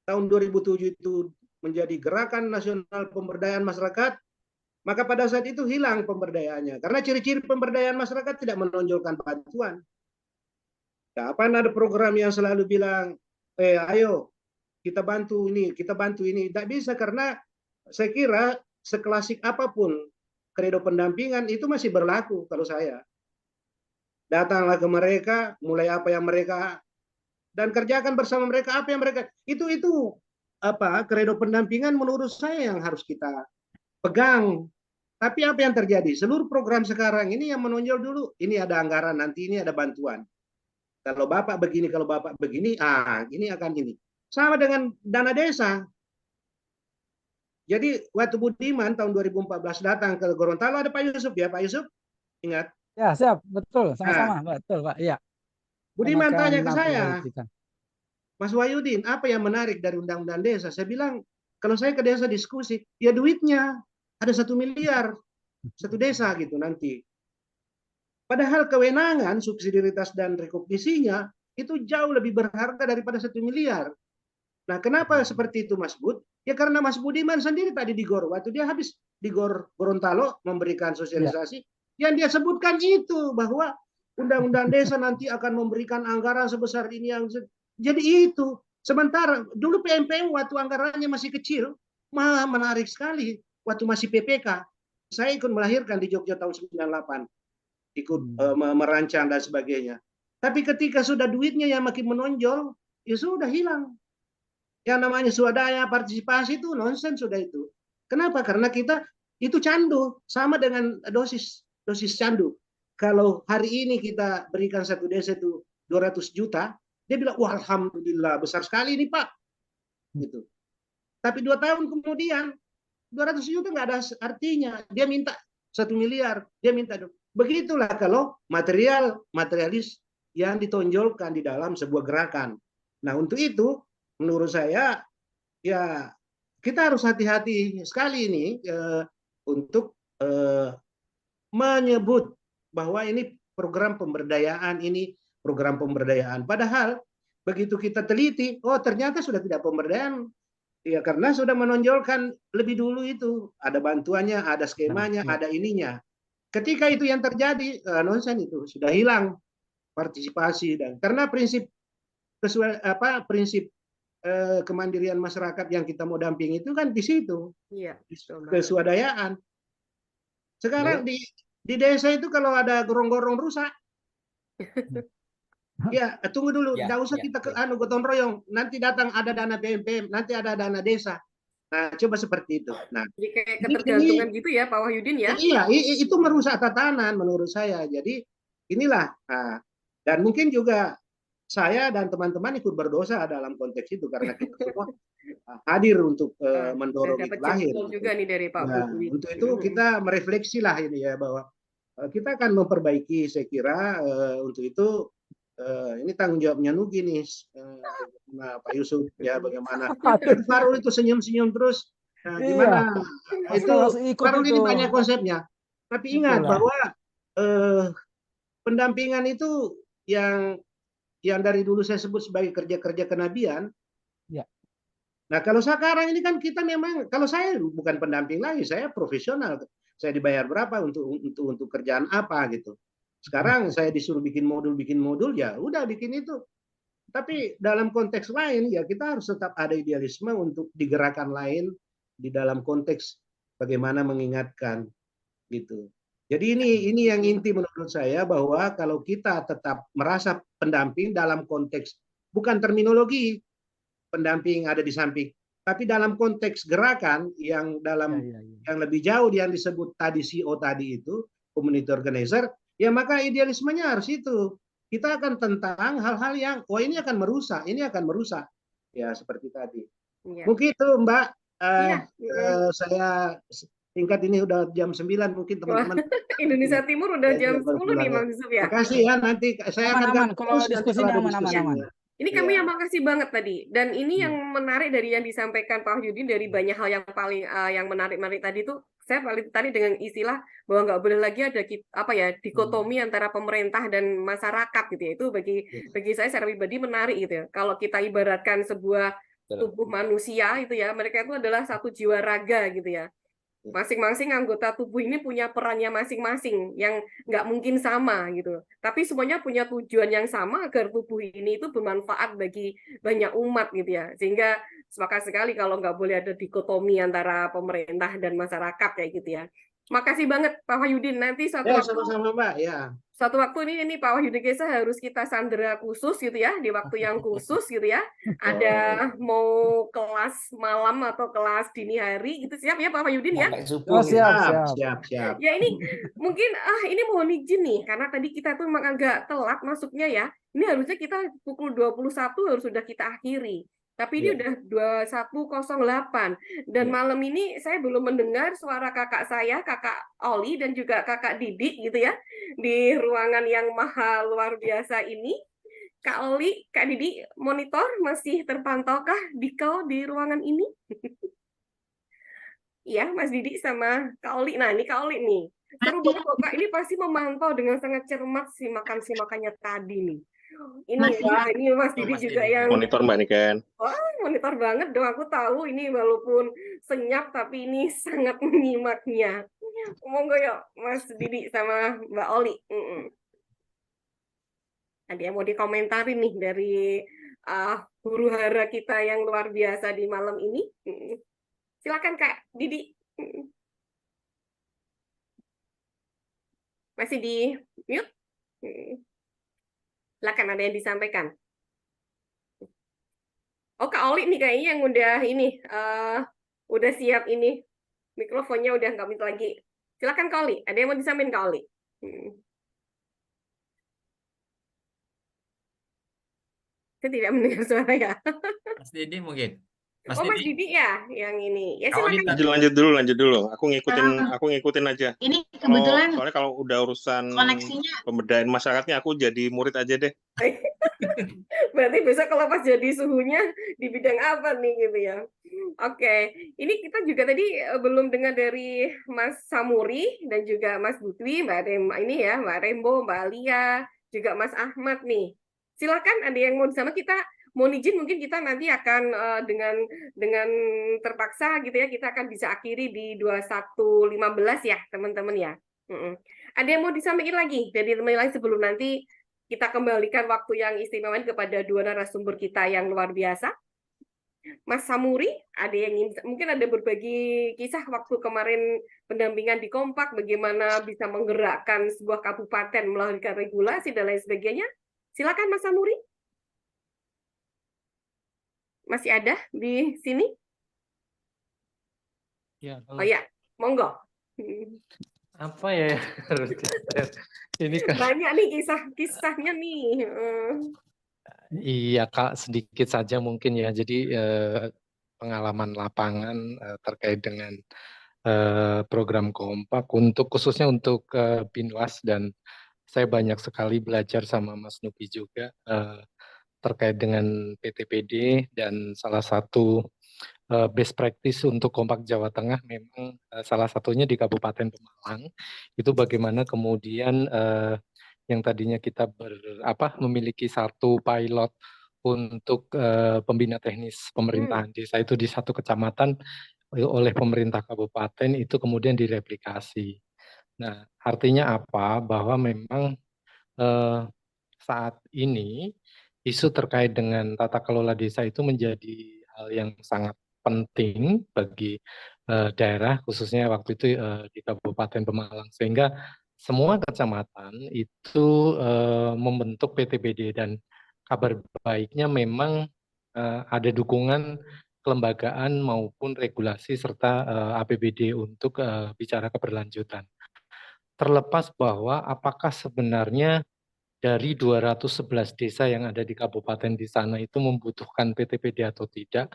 tahun 2007 itu menjadi Gerakan Nasional Pemberdayaan Masyarakat, maka pada saat itu hilang pemberdayaannya. Karena ciri-ciri pemberdayaan masyarakat tidak menonjolkan bantuan. Kapan ada program yang selalu bilang, ayo kita bantu ini, kita bantu ini. Tidak bisa, karena saya kira seklasik apapun kredo pendampingan itu masih berlaku kalau saya. Datanglah ke mereka, mulai apa yang mereka, dan kerjakan bersama mereka apa yang mereka, itu kredo pendampingan menurut saya yang harus kita pegang. Tapi apa yang terjadi? Seluruh program sekarang ini yang menonjol dulu, ini ada anggaran, nanti ini ada bantuan. Kalau Bapak begini, kalau Bapak begini, ini akan ini. Sama dengan dana desa. Jadi waktu Budiman tahun 2014 datang ke Gorontalo, ada Pak Yusuf ya, Pak Yusuf? Ingat?
Ya, siap, betul, sama-sama, betul, Pak. Iya.
Budiman tanya ke saya, Mas Wahyudin, apa yang menarik dari undang-undang desa? Saya bilang, kalau saya ke desa diskusi, ya duitnya ada 1 miliar satu desa gitu nanti. Padahal kewenangan, subsidiaritas dan rekognisinya itu jauh lebih berharga daripada 1 miliar. Nah, kenapa seperti itu Mas Bud? Ya karena Mas Budiman sendiri tadi di GOR, waktu dia habis di GOR Gorontalo memberikan sosialisasi, yang dia sebutkan itu bahwa undang-undang desa nanti akan memberikan anggaran sebesar ini yang jadi itu. Sementara dulu PMPM waktu anggarannya masih kecil, malah menarik sekali. Waktu masih PPK, saya ikut melahirkan di Jogja tahun 98, ikut merancang dan sebagainya. Tapi ketika sudah duitnya yang makin menonjol, ya sudah hilang. Yang namanya swadaya, partisipasi itu nonsens sudah itu. Kenapa? Karena kita itu candu, sama dengan dosis candu. Kalau hari ini kita berikan satu desa itu 200 juta, dia bilang, wah alhamdulillah besar sekali ini Pak. Gitu. Tapi 2 tahun kemudian 200 juta nggak ada artinya. Dia minta 1 miliar, dia minta. Begitulah kalau materialis yang ditonjolkan di dalam sebuah gerakan. Nah, untuk itu menurut saya ya kita harus hati-hati sekali ini untuk menyebut bahwa ini program pemberdayaan, ini program pemberdayaan. Padahal begitu kita teliti, oh ternyata sudah tidak pemberdayaan. Ya karena sudah menonjolkan lebih dulu itu ada bantuannya, ada skemanya, ada ininya. Ketika itu yang terjadi, nonsen itu sudah hilang partisipasi dan karena prinsip prinsip kemandirian masyarakat yang kita mau dampingi itu kan di situ,
Iya, betul banget.
keswadayaan. Sekarang di desa itu kalau ada gorong-gorong rusak, ya tunggu dulu,
Ya,
tidak usah
ya,
kita ke
ya.
gotong royong, nanti datang ada dana PMPM, nanti ada dana desa. Nah, coba seperti itu. Nah,
Jadi kayak
ini
ketergantungan gitu ya, Pak Wahyudin ya?
iya, itu merusak tatanan menurut saya. Jadi inilah, dan mungkin juga saya dan teman-teman ikut berdosa dalam konteks itu karena kita semua hadir untuk
Dan
mendorong
dapat
itu lahir.
jempol juga nih dari Pak
Nah,
Budwi.
untuk itu kita merefleksi lah ini ya bahwa kita akan memperbaiki, saya kira untuk itu ini tanggung jawabnya Nugi nih, Pak Yusuf ya bagaimana. Farul itu senyum-senyum terus. Nah,
Iya,
gimana itu
harus ikut
Farul
itu.
ini banyak konsepnya. Tapi ingat
Itulah.
bahwa pendampingan itu yang dari dulu saya sebut sebagai kerja-kerja kenabian.
Ya.
Nah, kalau sekarang ini kan kita memang, kalau saya bukan pendamping lagi, saya profesional. Saya dibayar berapa untuk kerjaan apa gitu. Sekarang saya disuruh bikin modul ya udah bikin itu. Tapi dalam konteks lain ya kita harus tetap ada idealisme untuk digerakkan lain di dalam konteks bagaimana mengingatkan gitu. Jadi ini yang inti menurut saya bahwa kalau kita tetap merasa pendamping dalam konteks bukan terminologi pendamping ada di samping, tapi dalam konteks gerakan yang yang lebih jauh yang disebut tadi CO tadi itu community organizer, ya maka idealismenya harus itu. Kita akan tentang hal-hal yang ini akan merusak, ya seperti tadi.
Iya.
Mungkin itu Mbak,
Iya.
saya singkat ini udah jam 9 mungkin teman-teman.
Indonesia Timur udah jam 10 nih Bang Yusuf ya.
Makasih ya, nanti saya akan
Aman-aman, kalau
terus nanti
diskusinya
ada
aman-aman.
diskusinya.
Ini kami
Iya.
yang makasih banget tadi. Dan ini yang menarik dari yang disampaikan Pak Wahyudin, dari banyak hal yang paling yang menarik-menarik tadi itu, saya paling tertarik dengan istilah bahwa nggak boleh lagi ada dikotomi antara pemerintah dan masyarakat gitu ya. Itu bagi saya secara pribadi menarik gitu ya. Kalau kita ibaratkan sebuah tubuh manusia itu ya, mereka itu adalah satu jiwa raga gitu ya. Masing-masing anggota tubuh ini punya perannya masing-masing yang nggak mungkin sama gitu. Tapi semuanya punya tujuan yang sama agar tubuh ini itu bermanfaat bagi banyak umat gitu ya. Sehingga sepakat sekali kalau nggak boleh ada dikotomi antara pemerintah dan masyarakat kayak gitu ya. Makasih banget Pak Wahyudin. Nanti
sama-sama Mbak ya.
Suatu waktu ini Pak Wahyudin Kesa harus kita sandera khusus gitu ya, di waktu yang khusus gitu ya. Ada mau kelas malam atau kelas dini hari gitu, siap ya Pak Wahyudin ya?
Siap.
Ya ini mungkin ini mohon izin nih, karena tadi kita tuh memang agak telat masuknya ya. Ini harusnya kita pukul 21 harus sudah kita akhiri. Tapi ini udah 21.08 dan malam ini saya belum mendengar suara kakak saya, Kakak Oli dan juga Kakak Didi gitu ya di ruangan yang maha luar biasa ini. Kak Oli, Kak Didi, monitor masih terpantaukah di ruangan ini? Iya, Mas Didi sama Kak Oli. Nah, ini Kak Oli nih. Seru banget loh, Kak. Ini pasti memantau dengan sangat cermat simakan-simakannya tadi nih. Ini Mas Didi juga yang
monitor Mbak Niken.
Wah, monitor banget dong. Aku tahu ini walaupun senyap tapi ini sangat menyimaknya. Monggo yuk, Mas Didi sama Mbak Oli. Ada yang mau dikomentarin nih dari huru hara kita yang luar biasa di malam ini? Silakan Kak Didi. Masih di mute? Silakan, ada yang disampaikan. Oh, Kak Oli nih kayaknya yang udah siap ini. Mikrofonnya udah nggak mute lagi. Silakan Kak Oli, ada yang mau disampaikan Kak Oli? Saya tidak mendengar suara ya.
Mas Didi mungkin. Mas
Oh, Mas
Didi.
Didi ya yang ini. Ya
Kak
silakan.
Onita.
Lanjut dulu. Aku ngikutin aja.
Ini
Kalau
kebetulan
soalnya kalau udah urusan
koneksinya
pemberdayaan masyarakatnya, aku jadi murid aja deh.
Berarti besok kalau pas jadi suhunya di bidang apa nih gitu ya. Oke, ini kita juga tadi belum dengar dari Mas Samuri dan juga Mas Butwi, Mbak ini ya, Mbak Rembo, Mbak Alia, juga Mas Ahmad nih. Silakan ada yang mau sama kita, mau izin mungkin kita nanti akan dengan terpaksa gitu ya, kita akan bisa akhiri di 21.15 ya, teman-teman ya. Ada yang mau disampaikan lagi dari teman-teman lain sebelum nanti kita kembalikan waktu yang istimewa kepada dua narasumber kita yang luar biasa. Mas Samuri, ada yang mungkin ada berbagi kisah waktu kemarin pendampingan di Kompak, bagaimana bisa menggerakkan sebuah kabupaten melahirkan regulasi dan lain sebagainya. Silakan Mas Samuri. Masih ada di sini?
Ya,
Oh ya, monggo.
apa ya harus ini kan
Banyak nih kisahnya nih.
iya Kak, sedikit saja mungkin ya. Jadi pengalaman lapangan terkait dengan program Kompak khususnya untuk Binwas, dan saya banyak sekali belajar sama Mas Nuki juga terkait dengan PTPD, dan salah satu best practice untuk Kompak Jawa Tengah memang salah satunya di Kabupaten Pemalang itu bagaimana kemudian yang tadinya kita memiliki satu pilot untuk pembina teknis pemerintahan desa itu di satu kecamatan oleh pemerintah kabupaten itu kemudian direplikasi. Nah, artinya apa? Bahwa memang saat ini isu terkait dengan tata kelola desa itu menjadi hal yang sangat penting bagi daerah, khususnya waktu itu di Kabupaten Pemalang, sehingga semua kecamatan itu membentuk PTPD, dan kabar baiknya memang ada dukungan kelembagaan maupun regulasi serta APBD untuk bicara keberlanjutan. Terlepas bahwa apakah sebenarnya dari 211 desa yang ada di kabupaten di sana itu membutuhkan PTPD atau tidak,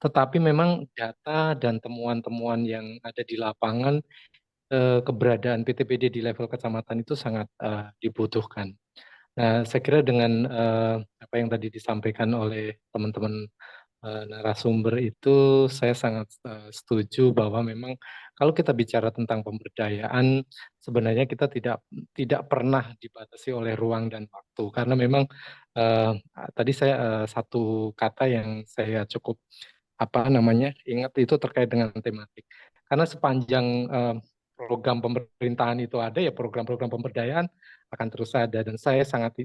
tetapi memang data dan temuan-temuan yang ada di lapangan, keberadaan PTPD di level kecamatan itu sangat dibutuhkan. Nah, saya kira dengan apa yang tadi disampaikan oleh teman-teman narasumber itu, saya sangat setuju bahwa memang kalau kita bicara tentang pemberdayaan, sebenarnya kita tidak pernah dibatasi oleh ruang dan waktu, karena memang tadi saya satu kata yang saya cukup ingat itu terkait dengan tematik, karena sepanjang program pemerintahan itu ada, ya program-program pemberdayaan akan terus ada, dan saya sangat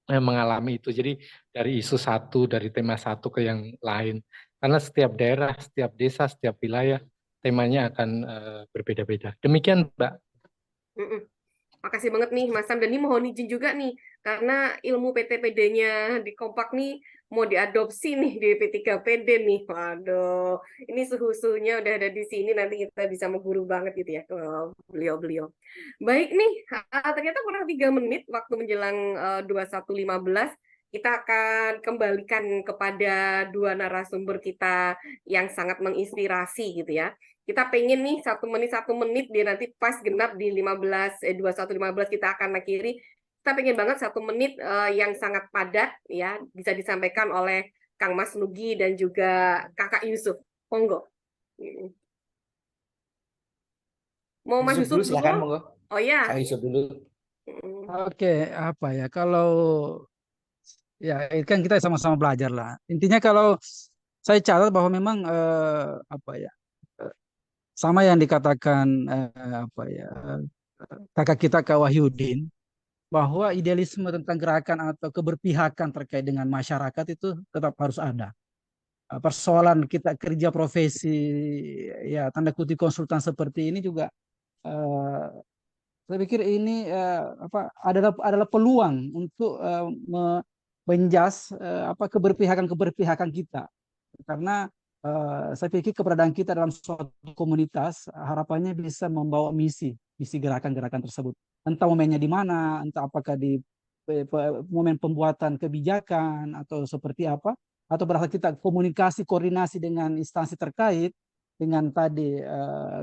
mengalami itu. Jadi dari isu satu, dari tema satu ke yang lain. Karena setiap daerah, setiap desa, setiap wilayah temanya akan berbeda-beda. Demikian, Mbak.
Makasih banget nih Mas Sam, dan ini mohon izin juga nih karena ilmu PTPD-nya di Kompak nih mau diadopsi nih di P3PD nih. Waduh, ini suhu-suhunya udah ada di sini, nanti kita bisa mengguru banget gitu ya beliau-beliau. Baik nih, ternyata kurang 3 menit waktu menjelang 21.15. Kita akan kembalikan kepada dua narasumber kita yang sangat menginspirasi gitu ya. Kita pengen nih 1 menit dia nanti pas genap di 21.15 kita akan akhiri. Kita pengen banget 1 menit yang sangat padat ya, bisa disampaikan oleh Kang Mas Nugi dan juga Kakak Yusuf. Monggo. Mau Mas Yusuf dulu?
Silakan, monggo.
Oh ya.
Kang Yusuf dulu.
Oke, apa ya, kalau ya kan kita sama-sama belajar lah. Intinya kalau saya catat bahwa memang sama yang dikatakan kakak kita Kak Wahyudin, bahwa idealisme tentang gerakan atau keberpihakan terkait dengan masyarakat itu tetap harus ada. Persoalan kita kerja profesi, ya tanda kutip konsultan seperti ini juga, saya pikir ini adalah peluang untuk menjas keberpihakan kita, karena saya pikir keberadaan kita dalam suatu komunitas harapannya bisa membawa misi gerakan-gerakan tersebut. Entah momennya di mana, entah apakah di momen pembuatan kebijakan atau seperti apa. atau pada saat kita komunikasi koordinasi dengan instansi terkait, dengan tadi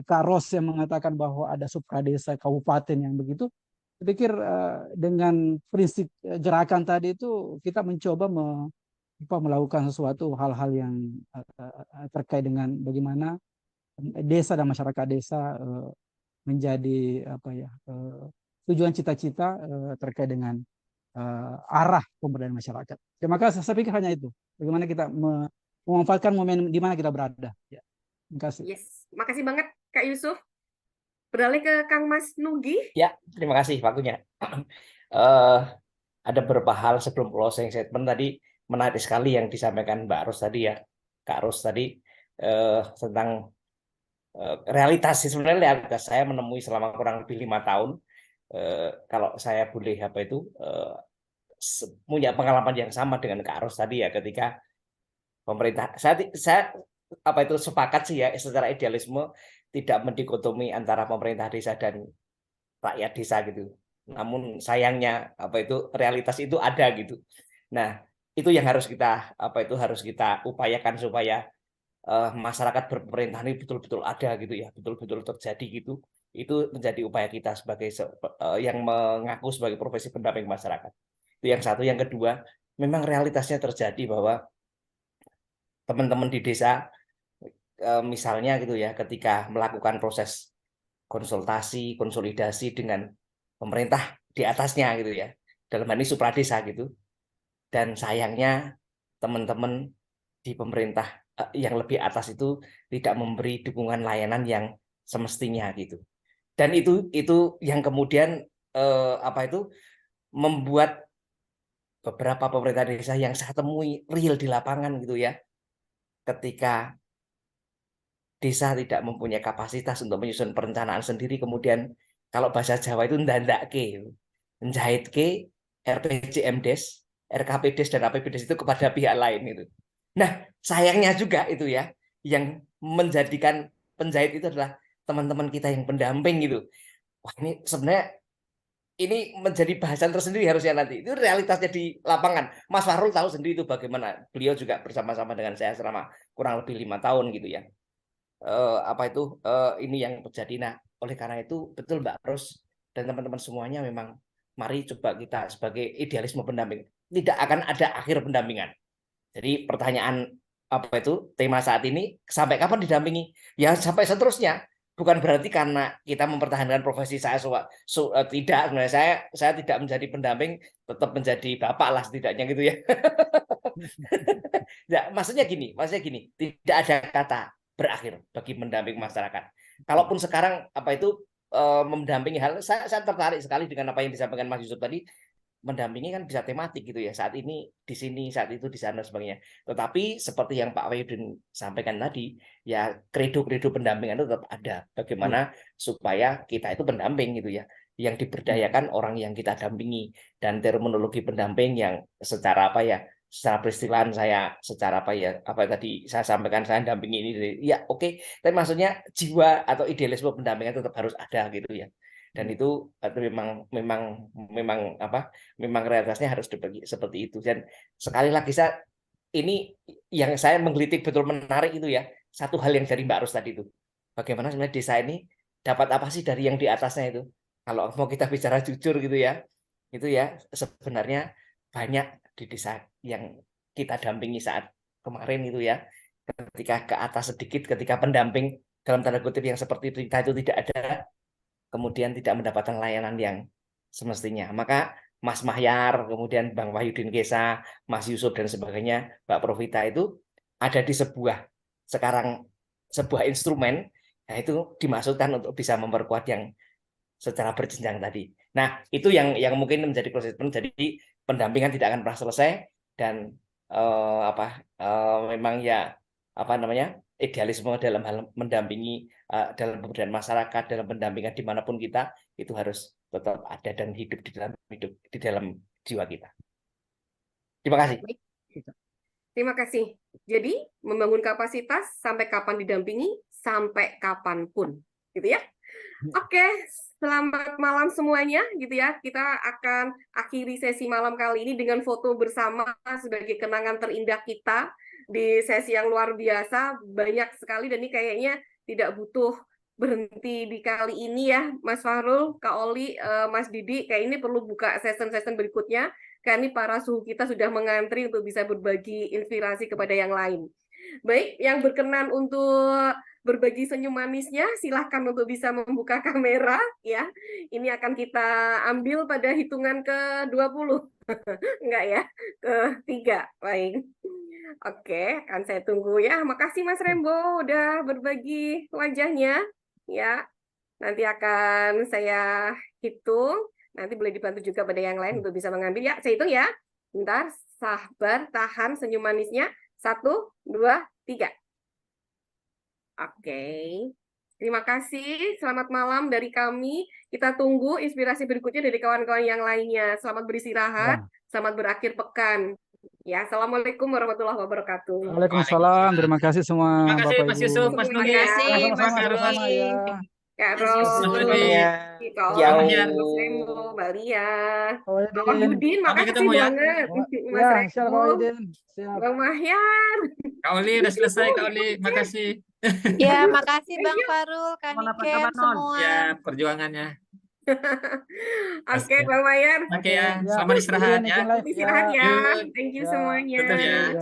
Kak Ros yang mengatakan bahwa ada supradesa kabupaten yang begitu, saya pikir dengan prinsip gerakan tadi itu kita mencoba melakukan sesuatu hal-hal yang terkait dengan bagaimana desa dan masyarakat desa menjadi tujuan cita-cita terkait dengan arah pemberdayaan masyarakat. Terima kasih. Saya pikir hanya itu. Bagaimana kita memanfaatkan momen di mana kita berada. Ya. Terima kasih.
Yes, makasih banget Kak Yusuf. Beralih ke Kang Mas Nugi.
Ya, terima kasih waktunya. Ada beberapa hal sebelum closing statement tadi menarik sekali yang disampaikan Mbak Ros tadi ya, Kak Ros tadi tentang realitas. Sebenarnya realitas saya menemui selama kurang lebih 5 tahun. Kalau saya boleh punya pengalaman yang sama dengan Kak Ros tadi ya, ketika pemerintah saya sepakat sih ya, secara idealisme tidak mendikotomi antara pemerintah desa dan rakyat desa gitu. Namun sayangnya realitas itu ada gitu. Nah, itu yang harus kita upayakan supaya masyarakat berpemerintah ini betul-betul ada gitu ya, betul-betul terjadi gitu. Itu menjadi upaya kita sebagai yang mengaku sebagai profesi pendamping masyarakat. Itu yang satu. Yang kedua, memang realitasnya terjadi bahwa teman-teman di desa misalnya gitu ya, ketika melakukan proses konsultasi, konsolidasi dengan pemerintah di atasnya gitu ya, dalam hal ini supradesa gitu, dan sayangnya teman-teman di pemerintah yang lebih atas itu tidak memberi dukungan layanan yang semestinya gitu, dan itu yang kemudian membuat beberapa pemerintah desa yang saya temui real di lapangan gitu ya, ketika desa tidak mempunyai kapasitas untuk menyusun perencanaan sendiri, kemudian kalau bahasa Jawa itu ndandake, menjahitke RPJMdes, RKPdes dan APBdes itu kepada pihak lain gitu. Nah, sayangnya juga itu ya, yang menjadikan penjahit itu adalah teman-teman kita yang pendamping gitu. Wah, ini sebenarnya ini menjadi bahasan tersendiri harusnya nanti. Itu realitasnya di lapangan. Mas Fahrul tahu sendiri itu bagaimana. Beliau juga bersama-sama dengan saya selama kurang lebih 5 tahun gitu ya. Ini yang terjadi. Nah, oleh karena itu betul Mbak Ros dan teman-teman semuanya, memang mari coba kita sebagai idealisme pendamping, tidak akan ada akhir pendampingan. Jadi pertanyaan tema saat ini, sampai kapan didampingi? Ya sampai seterusnya. Bukan berarti karena kita mempertahankan profesi saya tidak, sebenarnya saya tidak menjadi pendamping, tetap menjadi bapak lah setidaknya gitu ya. Ya, maksudnya gini, tidak ada kata berakhir bagi mendamping masyarakat. Kalaupun sekarang mendampingi hal, saya tertarik sekali dengan apa yang disampaikan Mas Yusuf tadi. Mendampingi kan bisa tematik gitu ya, saat ini di sini, saat itu di sana, sebagainya. Tetapi seperti yang Pak Wahyudin sampaikan tadi, ya kredo-kredo pendampingan itu tetap ada. Bagaimana supaya kita itu pendamping gitu ya, yang diberdayakan orang yang kita dampingi, dan terminologi pendamping yang secara secara peristilahan saya, secara tadi saya sampaikan, saya dampingi ini ya oke. Tapi maksudnya jiwa atau idealisme pendampingan tetap harus ada gitu ya. Dan itu memang realitasnya harus dibagi seperti itu. Dan sekali lagi ini yang saya menggelitik betul menarik itu ya, satu hal yang dari Mbak Ros tadi itu, bagaimana sebenarnya desa ini dapat apa sih dari yang di atasnya itu. Kalau mau kita bicara jujur gitu ya, itu ya sebenarnya banyak di desa yang kita dampingi saat kemarin itu ya, ketika ke atas sedikit, ketika pendamping dalam tanda kutip yang seperti kita itu tidak ada, kemudian tidak mendapatkan layanan yang semestinya. Maka Mas Mahyar, kemudian Bang Wahyudin Kesa, Mas Yusuf dan sebagainya, Mbak Profita itu ada di sebuah instrumen, nah itu dimaksudkan untuk bisa memperkuat yang secara berjenjang tadi. Nah, itu yang mungkin menjadi proses. Jadi pendampingan tidak akan pernah selesai, dan memang ya idealisme dalam hal mendampingi, dalam pemberdayaan masyarakat, dalam pendampingan dimanapun kita, itu harus tetap ada dan hidup di dalam jiwa kita. Terima kasih.
Terima kasih. Jadi membangun kapasitas sampai kapan didampingi, sampai kapanpun, gitu ya. Oke, selamat malam semuanya gitu ya. Kita akan akhiri sesi malam kali ini dengan foto bersama sebagai kenangan terindah kita di sesi yang luar biasa. Banyak sekali dan ini kayaknya tidak butuh berhenti di kali ini ya, Mas Fahrul, Kak Oli, Mas Didi. Kayak ini perlu buka session-session berikutnya. Karena ini para suhu kita sudah mengantri untuk bisa berbagi inspirasi kepada yang lain. Baik, yang berkenan untuk berbagi senyum manisnya, silahkan untuk bisa membuka kamera ya. Ini akan kita ambil pada hitungan ke-20. Enggak ya, ke-3. Baik. Oke, akan saya tunggu ya. Makasih Mas Rembo udah berbagi wajahnya ya. Nanti akan saya hitung. Nanti boleh dibantu juga pada yang lain untuk bisa mengambil ya. Saya hitung ya. Bentar, sabar, tahan senyum manisnya. 1, 2, 3. Oke. Terima kasih. Selamat malam dari kami. Kita tunggu inspirasi berikutnya dari kawan-kawan yang lainnya. Selamat beristirahat. Selamat berakhir pekan. Ya, Assalamualaikum warahmatullahi wabarakatuh.
Waalaikumsalam. Terima kasih semua
Terima kasih
Bapak
Mas
Ibu.
Yusuf, Mas
Terima
Nugi.
kasih, Mas
Sama-sama
Nugi.
ya.
Kak
Mas Yusuf.
Ros,
Iya.
Kak
Jauh.
Oli, Mas Rembo, Mbak Lia,
Pak
Pak
Wahidin.
Budin,
Sampai
makasih
ketemu ya.
banget. Mas
Ya, siap Pak
Rembo,
Wahidin. Siap.
Bang Mahyar.
Kak Oli udah selesai, Kak Oli. Makasih.
Ya, makasih Bang
Thank you.
Farul, Kak
Non, apa
Niken,
kabar, Non?
semua.
Ya, perjuangannya.
Oke, Bang Mahyar.
Oke ya,
Ya.
selamat istirahat ya.
Niken live.
Istirahat ya.
Yuk.
Thank you
Ya.
semuanya.
Tutup ya.
Ya.